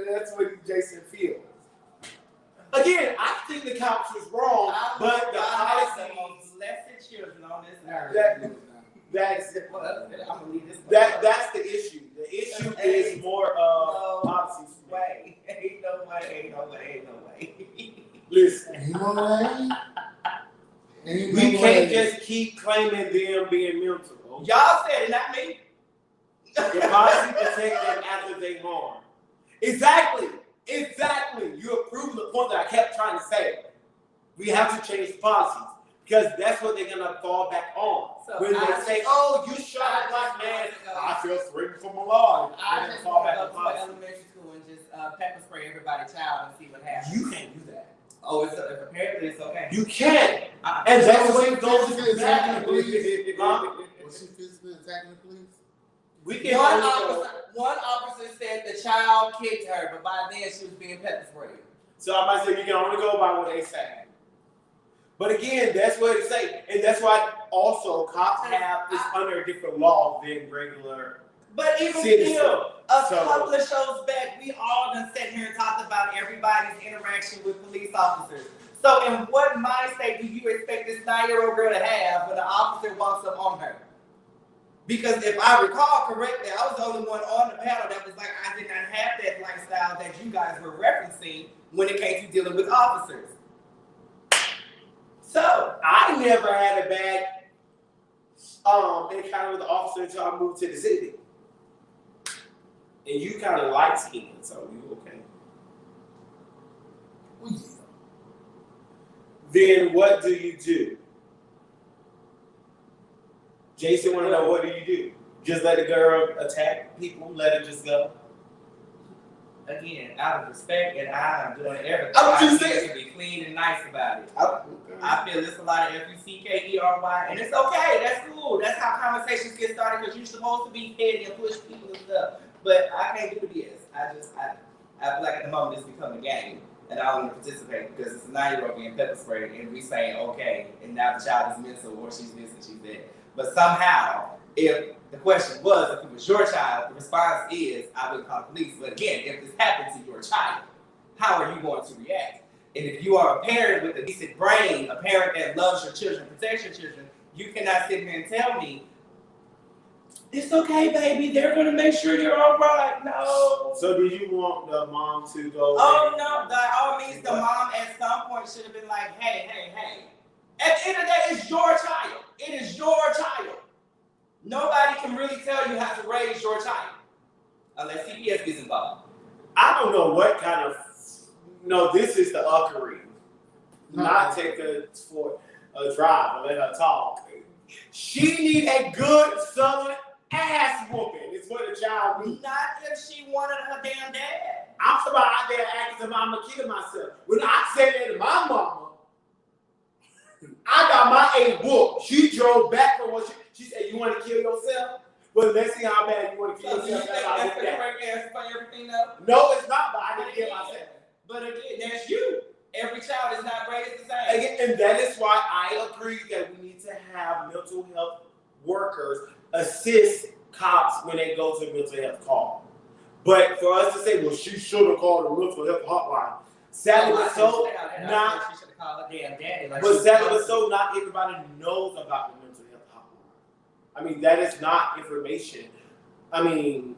Speaker 1: that's what Jason feels. Again, I think the cops was wrong, but the policy
Speaker 3: blessed children on this earth.
Speaker 1: That's the issue. The issue is more of policies.
Speaker 3: Ain't no way.
Speaker 1: Listen.
Speaker 2: We
Speaker 1: can't just keep claiming them being mental.
Speaker 3: Y'all said it, not me.
Speaker 1: The policy protect them after they harm. Exactly. You're proving the point that I kept trying to say. We have to change the policies because that's what they're gonna fall back on. So when they say, "Oh, you shot a black man," I feel threatened for my life.
Speaker 3: I just want to go to elementary school and just pepper spray everybody's child and see what happens.
Speaker 1: You can't do that.
Speaker 3: Oh, apparently it's okay.
Speaker 1: You can, and that's what it goes back.
Speaker 2: Was she physically attacking the police?
Speaker 1: We can.
Speaker 3: One officer said the child kicked her, but by then she was being pepper sprayed.
Speaker 1: So I might say you can only go by what they say. But again, that's what they say, and that's why also cops have is under a different law than regular
Speaker 3: But even still, a couple of shows back, we all done sat here and talked about everybody's interaction with police officers. So in what mind state do you expect this 9-year-old girl to have when the officer walks up on her? Because if I recall correctly, I was the only one on the panel that was like, I did not have that lifestyle that you guys were referencing when it came to dealing with officers. So
Speaker 1: I never had a bad encounter with the officer until I moved to the city. And you kind of light skinned, so you okay.
Speaker 2: Well, yeah.
Speaker 1: Then what do you do? Jason want to know, what do you do? Just let the girl attack people, let her just go?
Speaker 3: Again, out of respect, and I'm doing everything
Speaker 1: I'm just
Speaker 3: I
Speaker 1: saying
Speaker 3: to be clean and nice about it. I feel it's a lot of F-U-C-K-E-R-Y, and it's okay. That's cool. That's how conversations get started, because you're supposed to be petty and push people and stuff. But I can't do this. I feel like at the moment it's become a game, and I don't want to participate because it's a 9-year-old getting pepper sprayed, and we saying okay, and now the child is mental, or she's this and she's that. But somehow, if the question was, if it was your child, the response is, I would call the police. But again, if this happened to your child, how are you going to react? And if you are a parent with a decent brain, a parent that loves your children, protects your children, you cannot sit here and tell me, it's okay, baby, they're going to make sure you're all right. No.
Speaker 1: So do you want the mom to go?
Speaker 3: Oh, no. By all means, the mom at some point should have been like, hey. At the end of the day, it's your child. It is your child. Nobody can really tell you how to raise your child unless CPS gets involved.
Speaker 1: I don't know what kind of. No, this is the uckery. Not take her for a drive and let her talk. She need a good southern ass whooping. Is what the child needs.
Speaker 3: Not if she wanted her damn dad.
Speaker 1: I'm somebody out there acting as if I'm a kid myself. When I said that to my mama, I got my A whooped. She drove back from what she said. You want to kill yourself? Well, let's see how bad you want to kill yourself.
Speaker 3: That's the correct answer for everything though?
Speaker 1: No, it's not, but I didn't kill myself.
Speaker 3: But again, that's you. Every child is not raised the same.
Speaker 1: Again, and that is why I agree that we need to have mental health workers assist cops when they go to a mental health call. But for us to say, well, she should have called a mental health hotline. Sadly, but so not.
Speaker 3: She should have called her damn daddy.
Speaker 1: But sadly, but so not everybody knows about the mental health hotline. I mean, that is not information. I mean,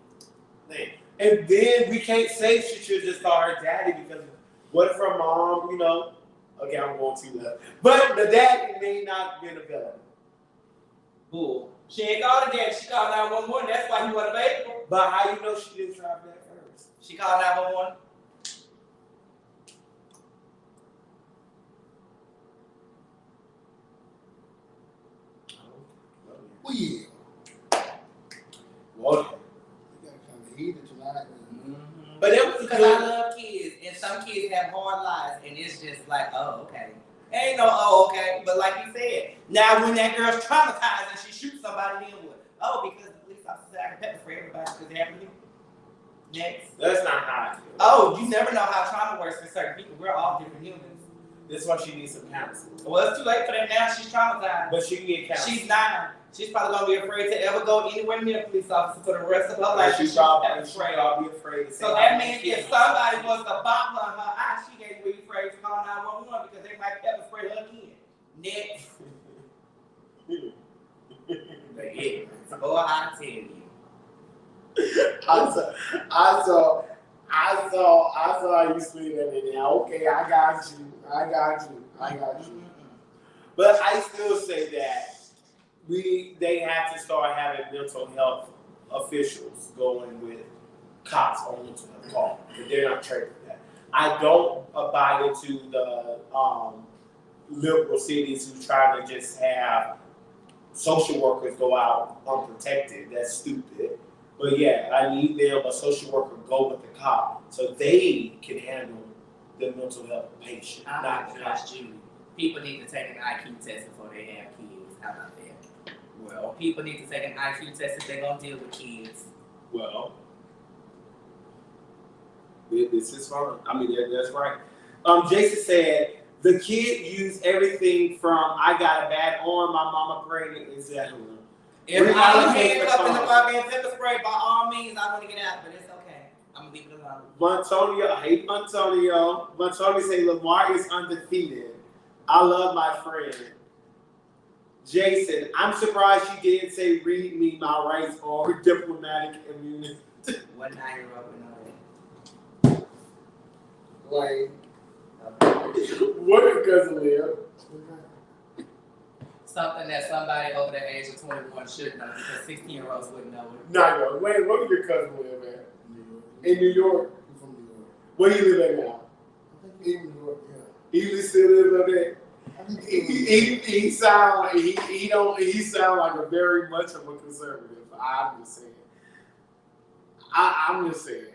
Speaker 1: and then we can't say she should just call her daddy because what if her mom, okay, I'm going too left. But the daddy may not be available.
Speaker 3: Bull. She ain't called her daddy. She called 911. That's why he wasn't available.
Speaker 1: But how you know she didn't try that first?
Speaker 3: She called 911.
Speaker 2: Well, yeah.
Speaker 1: Well,
Speaker 2: you got kind of heated tonight.
Speaker 3: But it was because I love kids, and some kids have hard lives, and it's just like, oh, okay. Ain't no, oh, okay. But like you said, now when that girl's traumatized and she shoots somebody, then what? Oh, because the police officer said I can pepper spray everybody because it happened to you. Next.
Speaker 1: That's not how I feel.
Speaker 3: Oh, you never know how trauma works for certain people. We're all different humans.
Speaker 1: That's why she needs some counseling.
Speaker 3: Well, it's too late for that now. She's traumatized.
Speaker 1: But she can get counseling.
Speaker 3: She's 9. She's probably gonna be afraid to ever go anywhere near a police officer for the rest of her life.
Speaker 1: She's probably afraid.
Speaker 3: So that means if somebody wants to bop her in her eye, she ain't really afraid to call 911 because they might pepper spray her again. Next. Boy, I tell you.
Speaker 1: I saw you sleep at me now. Okay, I got you. But I still say that they have to start having mental health officials going with cops on mental health call. They're not trained for that. I don't abide into the liberal cities who try to just have social workers go out unprotected. That's stupid. But yeah, I need them, a social worker, go with the cop so they can handle the mental health patient.
Speaker 3: Not just you. People need to take an IQ test before they have kids. How about that? Well, people need to take an IQ test if they're going to deal with kids.
Speaker 1: Well, this is fun. I mean, that's right. Jason said, the kid used everything from I got a bad arm, my mama pregnant, etc.
Speaker 3: If I'm handcuffed in the car being pepper spray, by all means, I want to get out, but it's okay. I'm gonna leave it alone.
Speaker 1: Montonio, I hate Montonio. Montonio say Lamar is undefeated. I love my friend. Jason, I'm surprised she didn't say read me my rights or diplomatic immunity.
Speaker 3: What 9-year-old would know that?
Speaker 2: Like,
Speaker 1: what did cousin live?
Speaker 3: Something that somebody over the age of 21 should know because 16-year-olds wouldn't know it.
Speaker 1: Nah, yo, wait, where did your cousin live at? In New York?
Speaker 2: he's from New York.
Speaker 1: Where you live at now?
Speaker 2: I think he's in New York, yeah.
Speaker 1: He still live up there?
Speaker 2: I think
Speaker 1: He sound like he sound like a very much of a conservative. I'm just saying. I'm just saying.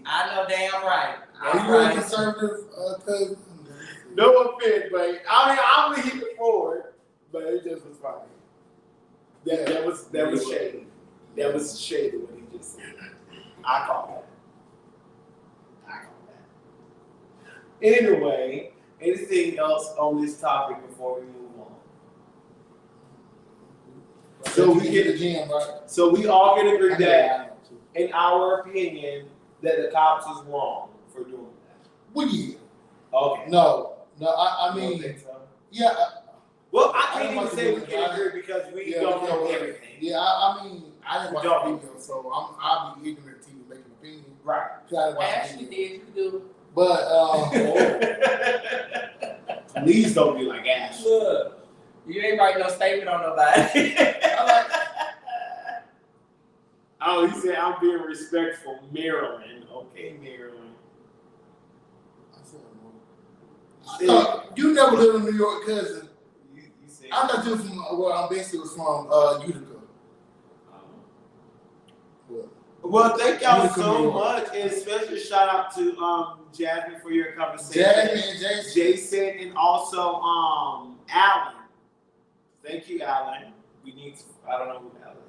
Speaker 3: I know damn right.
Speaker 2: Are you a conservative cousin?
Speaker 1: No offense, but I'm gonna keep it forward. But it just was funny. That was shady. That was shady what he just said. I call that. Anyway, anything else on this topic before we move on? So we get
Speaker 2: the gym, right?
Speaker 1: So we all can agree that, in our opinion, that the cops is wrong for doing that.
Speaker 2: Well, yeah.
Speaker 1: Okay.
Speaker 2: No, I
Speaker 1: You
Speaker 2: mean,
Speaker 1: don't think so?
Speaker 2: yeah.
Speaker 1: Well, I can't even say we can agree because we don't know everything.
Speaker 2: Yeah, I mean, I didn't watch the video, so I'll be ignorant to you make an opinion.
Speaker 1: Right.
Speaker 3: Ashley did, you do.
Speaker 2: But
Speaker 1: Please don't be like Ash.
Speaker 3: Look, you ain't writing no statement on nobody.
Speaker 1: Oh, he said I'm being respectful. Maryland. Okay, Maryland.
Speaker 2: You never lived in New York, cousin.
Speaker 1: You said
Speaker 2: I thought you was from I'm basically was from Utica.
Speaker 1: Well, thank y'all so much, and special shout out to Jasmine for your conversation. Jason, and also Alan. Thank you, Alan. We need to, I don't know who Alan is.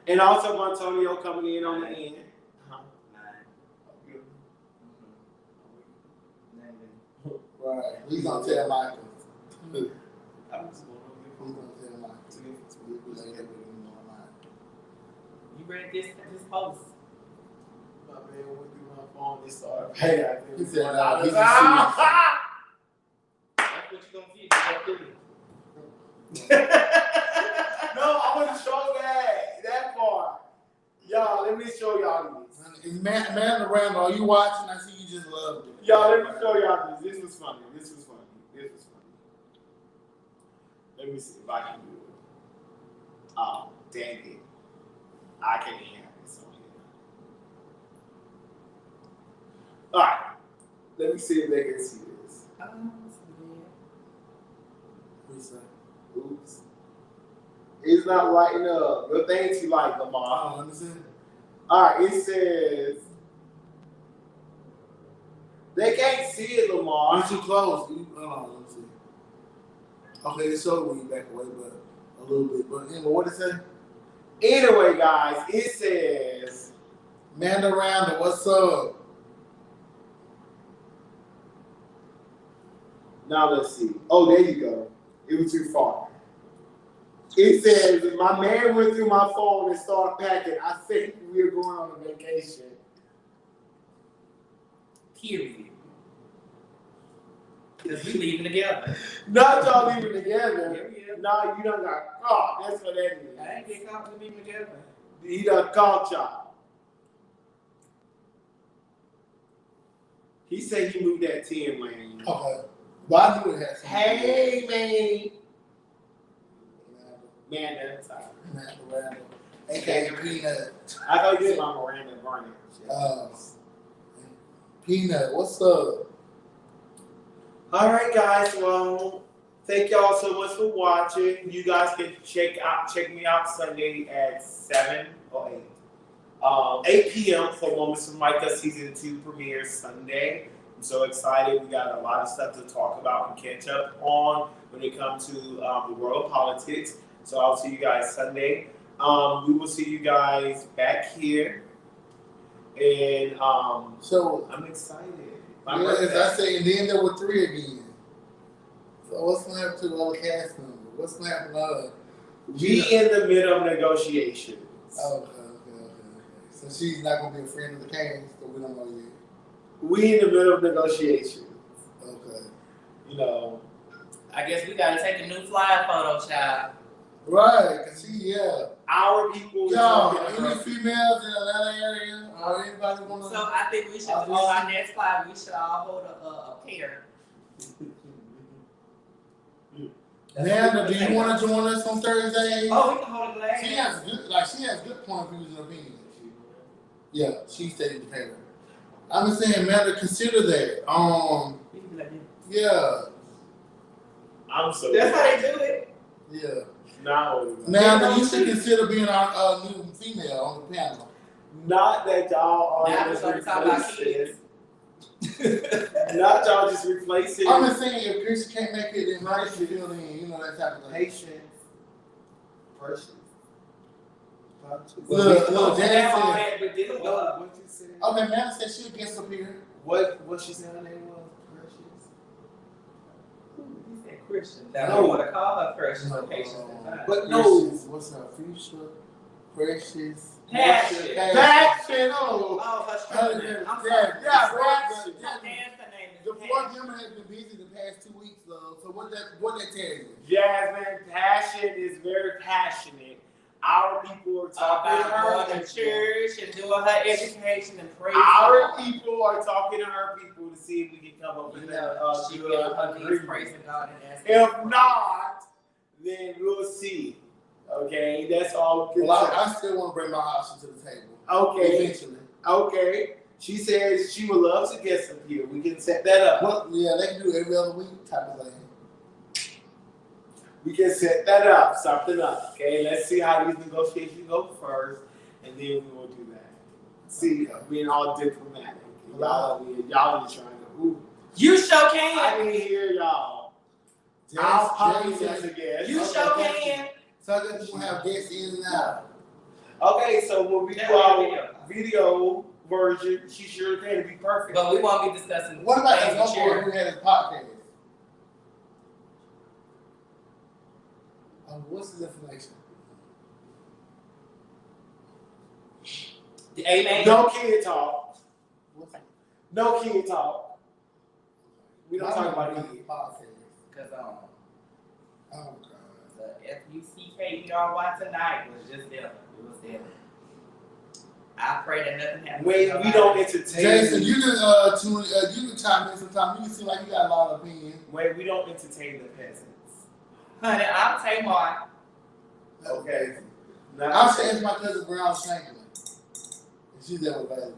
Speaker 1: And also Antonio coming in on the end.
Speaker 2: Right. Please don't tell Michael.
Speaker 1: I'm just going
Speaker 2: Please don't tell Michael.
Speaker 3: You read this post?
Speaker 1: My man went through my phone and started paying.
Speaker 2: He said,
Speaker 1: That's what you're going to get. No, I want to show that part. Y'all, let me show y'all this.
Speaker 2: Man around, are you watching? I see you just loved it.
Speaker 1: Y'all, let me show y'all this. This was funny. Let me see if I can do it. Oh, dang it. I can't hear this on here. All right. Let me see if they can see this. Oops. It's not lighting up. The things you like, Lamar. All right, it says they can't see it, Lamar.
Speaker 2: You're too close. Let me see. Okay, it showed when you back away, but a little bit. But anyway, what it say?
Speaker 1: Anyway, guys, it says
Speaker 2: Miranda, what's up?
Speaker 1: Now let's see. Oh, there you go. It was too far. It says, my man went through my phone and started packing. I think we're going on a vacation.
Speaker 3: Period. Because we leaving together.
Speaker 1: Not y'all leaving together. Yeah. No, you done got caught. That's what that is.
Speaker 3: I ain't get caught with leaving together.
Speaker 1: He done caught y'all. He said he moved that 10 lane.
Speaker 2: Okay. But I knew it had something.
Speaker 1: Hey, man. Miranda.
Speaker 2: AKA Peanut.
Speaker 1: I thought you said my Miranda Barnett.
Speaker 2: Peanut, what's up?
Speaker 1: All right, guys. Well, thank y'all so much for watching. You guys can check me out Sunday at 7 or 8. 8 p.m. for Moments with Micah Season 2 premiere Sunday. I'm so excited. We got a lot of stuff to talk about and catch up on when it comes to the world of politics. So I'll see you guys Sunday. We will see you guys back here. And
Speaker 2: so
Speaker 1: I'm excited.
Speaker 2: As I say, and then there were 3 again. So what's going to happen to the other cast members? What's going to happen to us?
Speaker 1: We in the middle of negotiations.
Speaker 2: Okay. So she's not gonna be a friend of the Canes, so we don't know yet.
Speaker 1: We in the middle of negotiations.
Speaker 2: Okay.
Speaker 1: You know.
Speaker 3: I guess we gotta take a new flyer photo, child.
Speaker 2: Right, cause
Speaker 1: our people.
Speaker 2: Yo, any females in Atlanta area or anybody wanna?
Speaker 3: So I think we should, on our next flyer, we should all hold a pair.
Speaker 2: Nanda, do you want to join us on Thursday?
Speaker 3: Oh, we can hold a glass.
Speaker 2: She has good point of views and opinions. Yeah, she stated the paper. I'm just saying, Nanda, consider that. Yeah.
Speaker 1: I'm so.
Speaker 3: That's how they do it.
Speaker 2: Yeah.
Speaker 1: No.
Speaker 2: Nanda, you should consider being our new female on the panel.
Speaker 1: Not that y'all are just replacing. Not y'all just replacing.
Speaker 2: I'm just saying, if Chris can't make it, then Mike should fill in. You know that type of thing.
Speaker 1: Patience. Precious.
Speaker 2: Look, Jan
Speaker 1: said.
Speaker 2: said.
Speaker 1: What you said?
Speaker 2: Okay, man said she'll guest up here.
Speaker 1: What she said her name was? Precious.
Speaker 3: You said Christian. Now I want to call her Precious. Patience.
Speaker 2: But no. What's her future? Precious.
Speaker 1: Passion.
Speaker 3: Oh, her struggle. I'm sorry.
Speaker 2: Yeah,
Speaker 3: Passion.
Speaker 2: The fourth member has been busy the past 2 weeks, love. So what that tell you?
Speaker 1: Jasmine, Passion is very passionate. Our people are talking to her
Speaker 3: going to church and doing her education and praise.
Speaker 1: Our people are talking to her people to see if we can come up with
Speaker 3: she get on her knees praising God and asking.
Speaker 1: If not, then we'll see. Okay, that's all.
Speaker 2: Well, I still want to bring my option to the table.
Speaker 1: Okay.
Speaker 2: Eventually.
Speaker 1: Okay. She says she would love to get some here. We can set that up.
Speaker 2: Well, yeah, they can do every other week type of thing.
Speaker 1: We can set that up, something up. Okay, let's see how these negotiations go first, and then we will do that. See, being all diplomatic. Y'all just trying to. Ooh.
Speaker 3: You sure can.
Speaker 1: I didn't hear y'all. I'll pop you as a guest.
Speaker 3: You sure can.
Speaker 2: So I guess we'll have guests in and out.
Speaker 1: Okay, so when we do our video version, she sure can be perfect.
Speaker 3: But we won't be discussing.
Speaker 2: What about that one boy who had his podcast? What's his information?
Speaker 3: The A-Man?
Speaker 1: No kid talk. No kid talk. We don't talk about kids.
Speaker 3: Because the FUCK y'all watch tonight was just them. It was them. I pray that nothing happens.
Speaker 1: Wait, we don't entertain.
Speaker 2: Jason, you can chime in sometime. You can seem like you got a lot of opinion.
Speaker 1: Wait, we don't entertain the peasants.
Speaker 3: Honey, I'll take mine.
Speaker 1: Okay.
Speaker 2: I'll say it's my cousin Brown Shanklin. If she's ever available.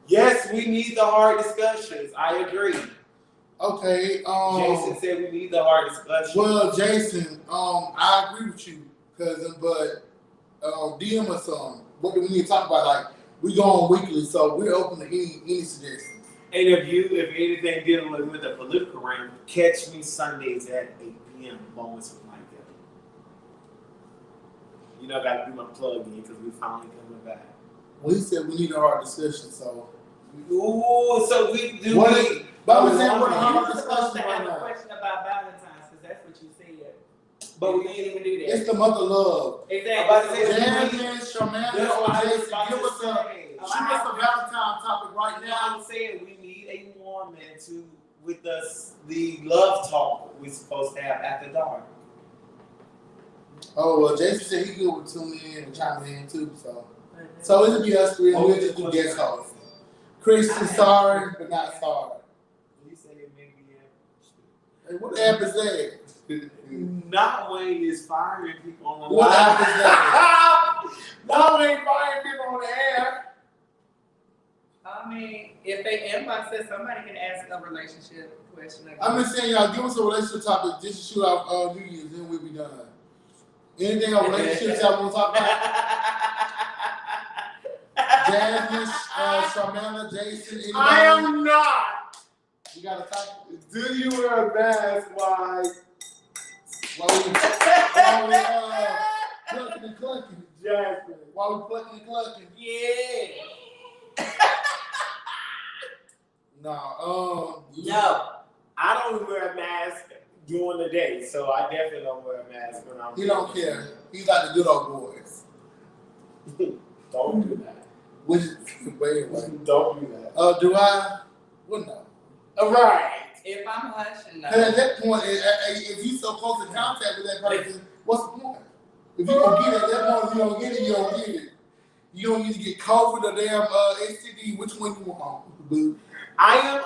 Speaker 1: Yes, we need the hard discussions. I agree.
Speaker 2: Okay.
Speaker 1: Jason said we need the hard discussions.
Speaker 2: Well, Jason, I agree with you, cousin, but DM us what do we need to talk about? Like, we go on weekly, so we're open to any suggestions.
Speaker 1: And if anything dealing with the political realm, catch me Sundays at 8 p.m. Moments of like that. You know, I got to do my plug in because we finally coming back.
Speaker 2: Well, he said we need a hard discussion, so.
Speaker 1: Ooh, so we do.
Speaker 2: But we're saying we're hard
Speaker 3: You were supposed to have a question about Valentine's because that's what you said. But we didn't even do that.
Speaker 2: It's the mother love.
Speaker 3: Exactly.
Speaker 2: Jasmine, Shamanda, or Jason, give us a Valentine topic right now.
Speaker 1: I'm saying we need a woman with us the love talk we're supposed to have after dark.
Speaker 2: Oh well, Jason said he good with tune in and chime in too. So it'll be us three, and we'll just do guest hosts. Chris is sorry, but not sorry.
Speaker 1: He said maybe
Speaker 2: Hey, what the app is that?
Speaker 1: Not Wayne is firing people on the line.
Speaker 2: What app is that?
Speaker 1: Not Wayne firing people on the air.
Speaker 3: I mean, if they inbox us, somebody can ask a relationship question.
Speaker 2: I'm just saying, y'all give us a relationship topic just to shoot out New Year's, then we'll be done. Anything on relationships y'all want to talk about? Jasmine, Shamanda, Jason, anybody?
Speaker 1: I am not.
Speaker 2: You got to talk.
Speaker 1: Do you wear a mask? Why?
Speaker 2: While we plucking and clucking.
Speaker 1: Jasmine.
Speaker 2: While we plucking and clucking.
Speaker 3: Yeah.
Speaker 2: No.
Speaker 1: No. I don't wear a mask during the day, so I definitely don't wear a mask when I'm.
Speaker 2: He don't care. He's like the good old boys.
Speaker 1: Don't do that.
Speaker 2: Which wait.
Speaker 1: Don't do that.
Speaker 2: Do I? Well, no.
Speaker 1: All right.
Speaker 3: If I'm hushing, no.
Speaker 2: And at that point, if you so close in contact with that person, what's the point? If you don't get it at that point, if you don't get it, you don't get it. You don't need to get COVID or damn STD. Which one you want, boo?
Speaker 1: I am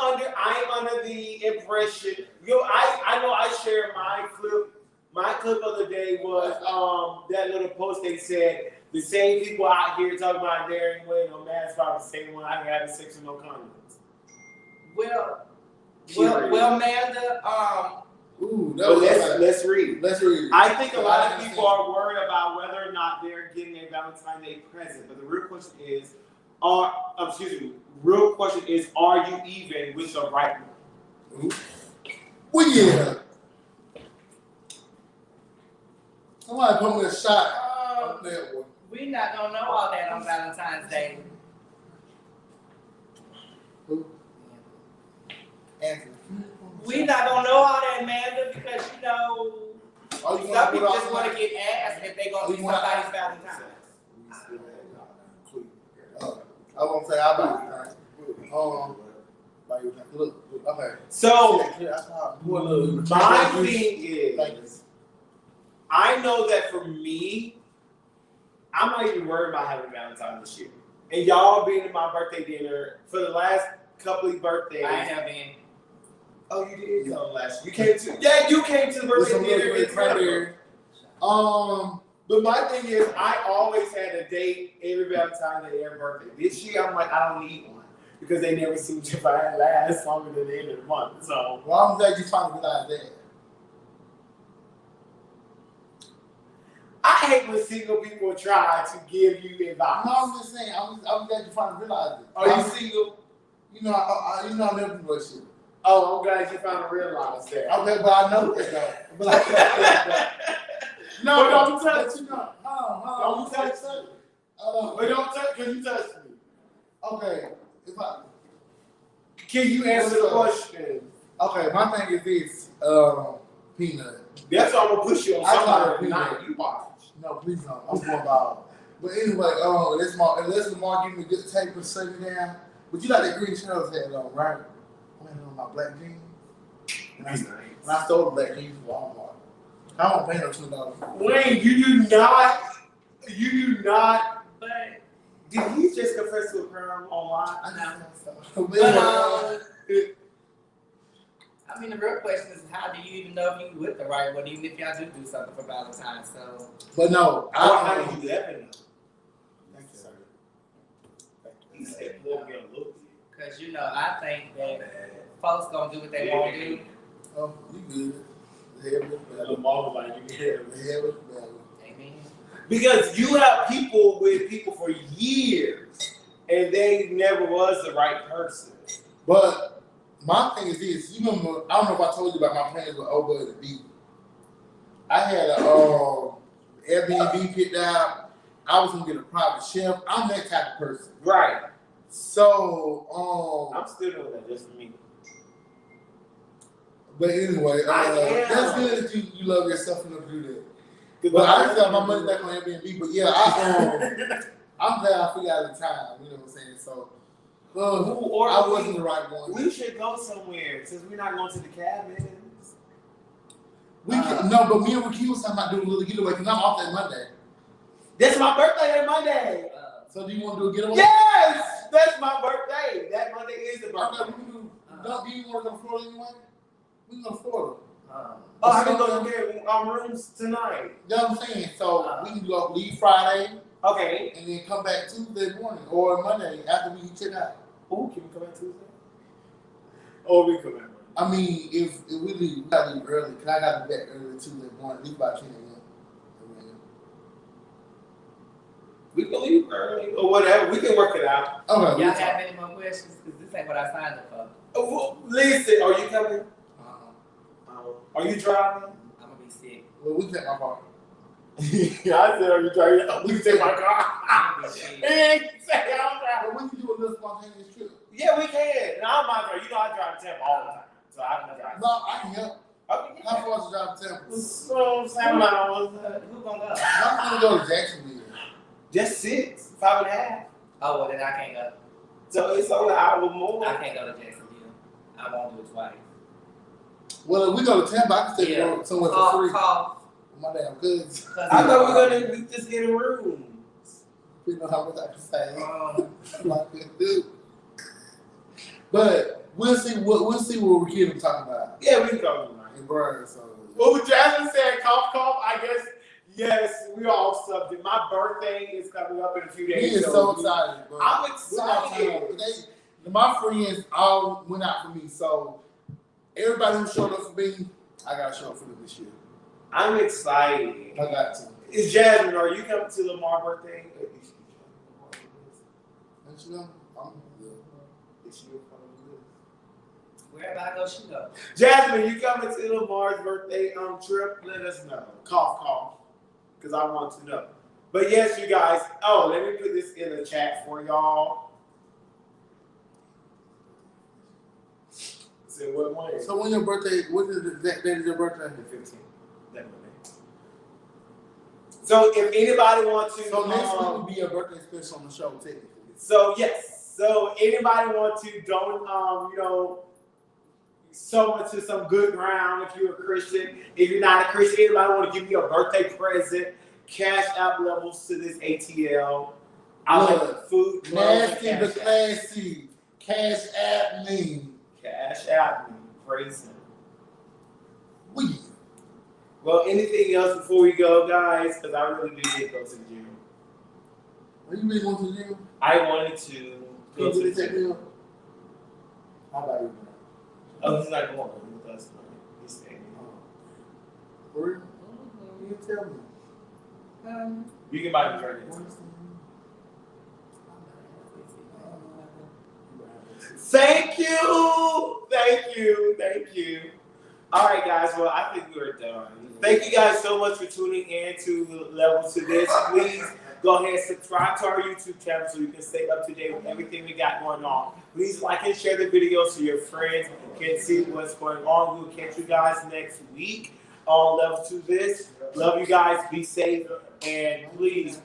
Speaker 1: under the impression. I know I shared my clip. My clip of the day was that little post they said the same people out here talking about daring wearing no mask are the same one I having sex with no condoms.
Speaker 3: Well, Amanda.
Speaker 2: Ooh,
Speaker 1: but let's read.
Speaker 2: Let's read.
Speaker 1: I think a lot of people are worried about whether or not they're getting a Valentine's Day present, but the real question is, are you even with the right one?
Speaker 2: Well, yeah. Somebody put me a shot on that one.
Speaker 3: We not gonna know all that on Valentine's Day.
Speaker 2: Who? Anthony.
Speaker 3: We not gonna know all that, Amanda, because some people just want to get asked if they gonna be somebody's Valentine.
Speaker 2: I won't say I buy it. Look, okay.
Speaker 1: So my thing is, I know that for me, I'm not even worried about having Valentine's this year. And y'all being at my birthday dinner for the last couple of birthdays.
Speaker 3: I have been.
Speaker 1: Oh, you did come last year. You came to the birthday dinner in February. But my thing is, I always had a date every Valentine's Day, every birthday. This year, I'm like, I don't need one because they never seem to last longer than the end of the month. So,
Speaker 2: well, I'm glad you finally realized that.
Speaker 1: I hate when single people try to give you advice.
Speaker 2: No, I'm just saying. I'm glad you finally realized it.
Speaker 1: Are you single?
Speaker 2: I'm never in a relationship.
Speaker 1: Oh, I'm glad you finally realized that.
Speaker 2: Okay, but I know that though.
Speaker 1: No, don't touch me.
Speaker 2: Don't touch me.
Speaker 1: But don't touch, because you touched me.
Speaker 2: Okay.
Speaker 1: Can you answer the question?
Speaker 2: Okay, my thing is this, Peanut.
Speaker 1: That's why I'm going to push you on somebody tonight. You watch.
Speaker 2: No, please don't. I'm going about. But anyway, unless Lamar give me a good tape and set me down. But you like that green shirt head on, right? I went on my black jeans. And I stole the black jeans from Walmart. I don't pay no $2.
Speaker 1: Wayne, you do not. But did he just confess to a crime online?
Speaker 3: I mean, the real question is, how do you even know if you with the right one, even if y'all do something for Valentine's? So,
Speaker 2: but no,
Speaker 1: how do you let me know? Thank you, sir. He said,
Speaker 3: because I think that folks gonna do what they want to do.
Speaker 2: Oh, you good?
Speaker 3: Amen.
Speaker 1: Because you have people with people for years, and they never was the right person.
Speaker 2: But my thing is this: you remember? I don't know if I told you about my plans with Oba and the B. I had a Airbnb picked out. I was gonna get a private chef. I'm that type of person,
Speaker 1: right?
Speaker 2: So
Speaker 1: I'm still doing that just for me.
Speaker 2: But anyway, that's good that you love yourself enough to do that. But I just got my money back on Airbnb. But yeah, I'm glad I figured out the time. You know what I'm saying? So I wasn't the right one.
Speaker 1: We should go somewhere since we're not going to the cabins.
Speaker 2: But me and Ricky was talking about doing a little getaway because I'm off that Monday.
Speaker 1: That's my birthday that Monday.
Speaker 2: So do you want to do a getaway?
Speaker 1: Yes, that's my birthday. That Monday is the birthday.
Speaker 2: Okay, we can do. Do you want to go to Florida anyway? We can go to Florida.
Speaker 1: I can go to get rooms tonight.
Speaker 2: You know what I'm saying? So we can go leave Friday.
Speaker 1: Okay.
Speaker 2: And then come back Tuesday morning or Monday after we check out.
Speaker 1: Oh, can we come back Tuesday? Or we come back Monday?
Speaker 2: I mean, if we leave, we gotta leave early. Cause I gotta be back early Tuesday morning. Leave by 10 a.m.
Speaker 1: We can leave early or whatever. We can work it out.
Speaker 3: Okay. Y'all have any more questions? Because this ain't what I signed up for.
Speaker 1: Well, listen, are you coming? Are you driving?
Speaker 3: I'm gonna be sick.
Speaker 2: Well, we take my car.
Speaker 1: Yeah, I said, are you driving? We can take my car.
Speaker 3: I'm gonna be sick.
Speaker 1: And say, I'm driving.
Speaker 2: But we can do a little spontaneous trip.
Speaker 1: Yeah, we can. And I'm not driving. I drive Tampa all the time. So I can drive.
Speaker 2: No, I can help.
Speaker 1: Okay,
Speaker 2: How far is the drive to Tampa?
Speaker 1: So, 7 hours.
Speaker 3: Who gonna go?
Speaker 2: I'm gonna go to Jacksonville.
Speaker 1: Just 6, 5.5.
Speaker 3: Oh, well, then I can't go.
Speaker 1: So it's only an hour more.
Speaker 3: I can't go to Jacksonville. I won't do it twice.
Speaker 2: Well, if we go to Tampa, I can stay somewhere for free. My damn goods.
Speaker 1: I thought we were gonna just get a room.
Speaker 2: You know how much I can say. Like this dude. But we'll see what we keep talking about.
Speaker 1: Yeah, we can go tonight.
Speaker 2: And Brian, so.
Speaker 1: Well, Jasmine said cough. I guess yes, we all subject. My birthday is coming up in a few days.
Speaker 2: He is so excited, bro.
Speaker 1: I'm excited.
Speaker 2: My friends all went out for me, so everybody who showed up for me, I gotta show up for them this year.
Speaker 1: I'm excited.
Speaker 2: I got to.
Speaker 1: Is Jasmine, are you coming to Lamar's birthday?
Speaker 2: Don't you know? I'm good.
Speaker 3: Wherever I go, she go.
Speaker 1: Jasmine, you coming to Lamar's birthday trip? Let us know. Cough. Because I want to know. But yes, you guys. Oh, let me put this in the chat for y'all. So what one?
Speaker 2: So when your birthday? What is the exact date of your birthday?
Speaker 1: The 15th. That Monday. So if anybody wants to,
Speaker 2: so next week will be your birthday special on the show, technically.
Speaker 1: So yes. So anybody want to don't sow into some good ground if you're a Christian. If you're not a Christian, anybody want to give me a birthday present, cash out levels to this ATL. I like food.
Speaker 2: Nasty but classy. Cash app me.
Speaker 1: Cash out me. Praise him.
Speaker 2: We.
Speaker 1: Well, anything else before we go, guys? Because I really did go to the gym.
Speaker 2: Are you really going to the gym?
Speaker 1: I wanted to go to the gym.
Speaker 2: How about you?
Speaker 1: Oh, he's not going with us. He's staying.
Speaker 2: For real? You tell me.
Speaker 1: You can buy me drinks. Thank you. All right, guys. Well, I think we're done. Thank you guys so much for tuning in to Level to This. Please go ahead and subscribe to our YouTube channel so you can stay up to date with everything we got going on. Please like and share the video so your friends can see what's going on. We'll catch you guys next week on Level to This. Love you guys. Be safe. And please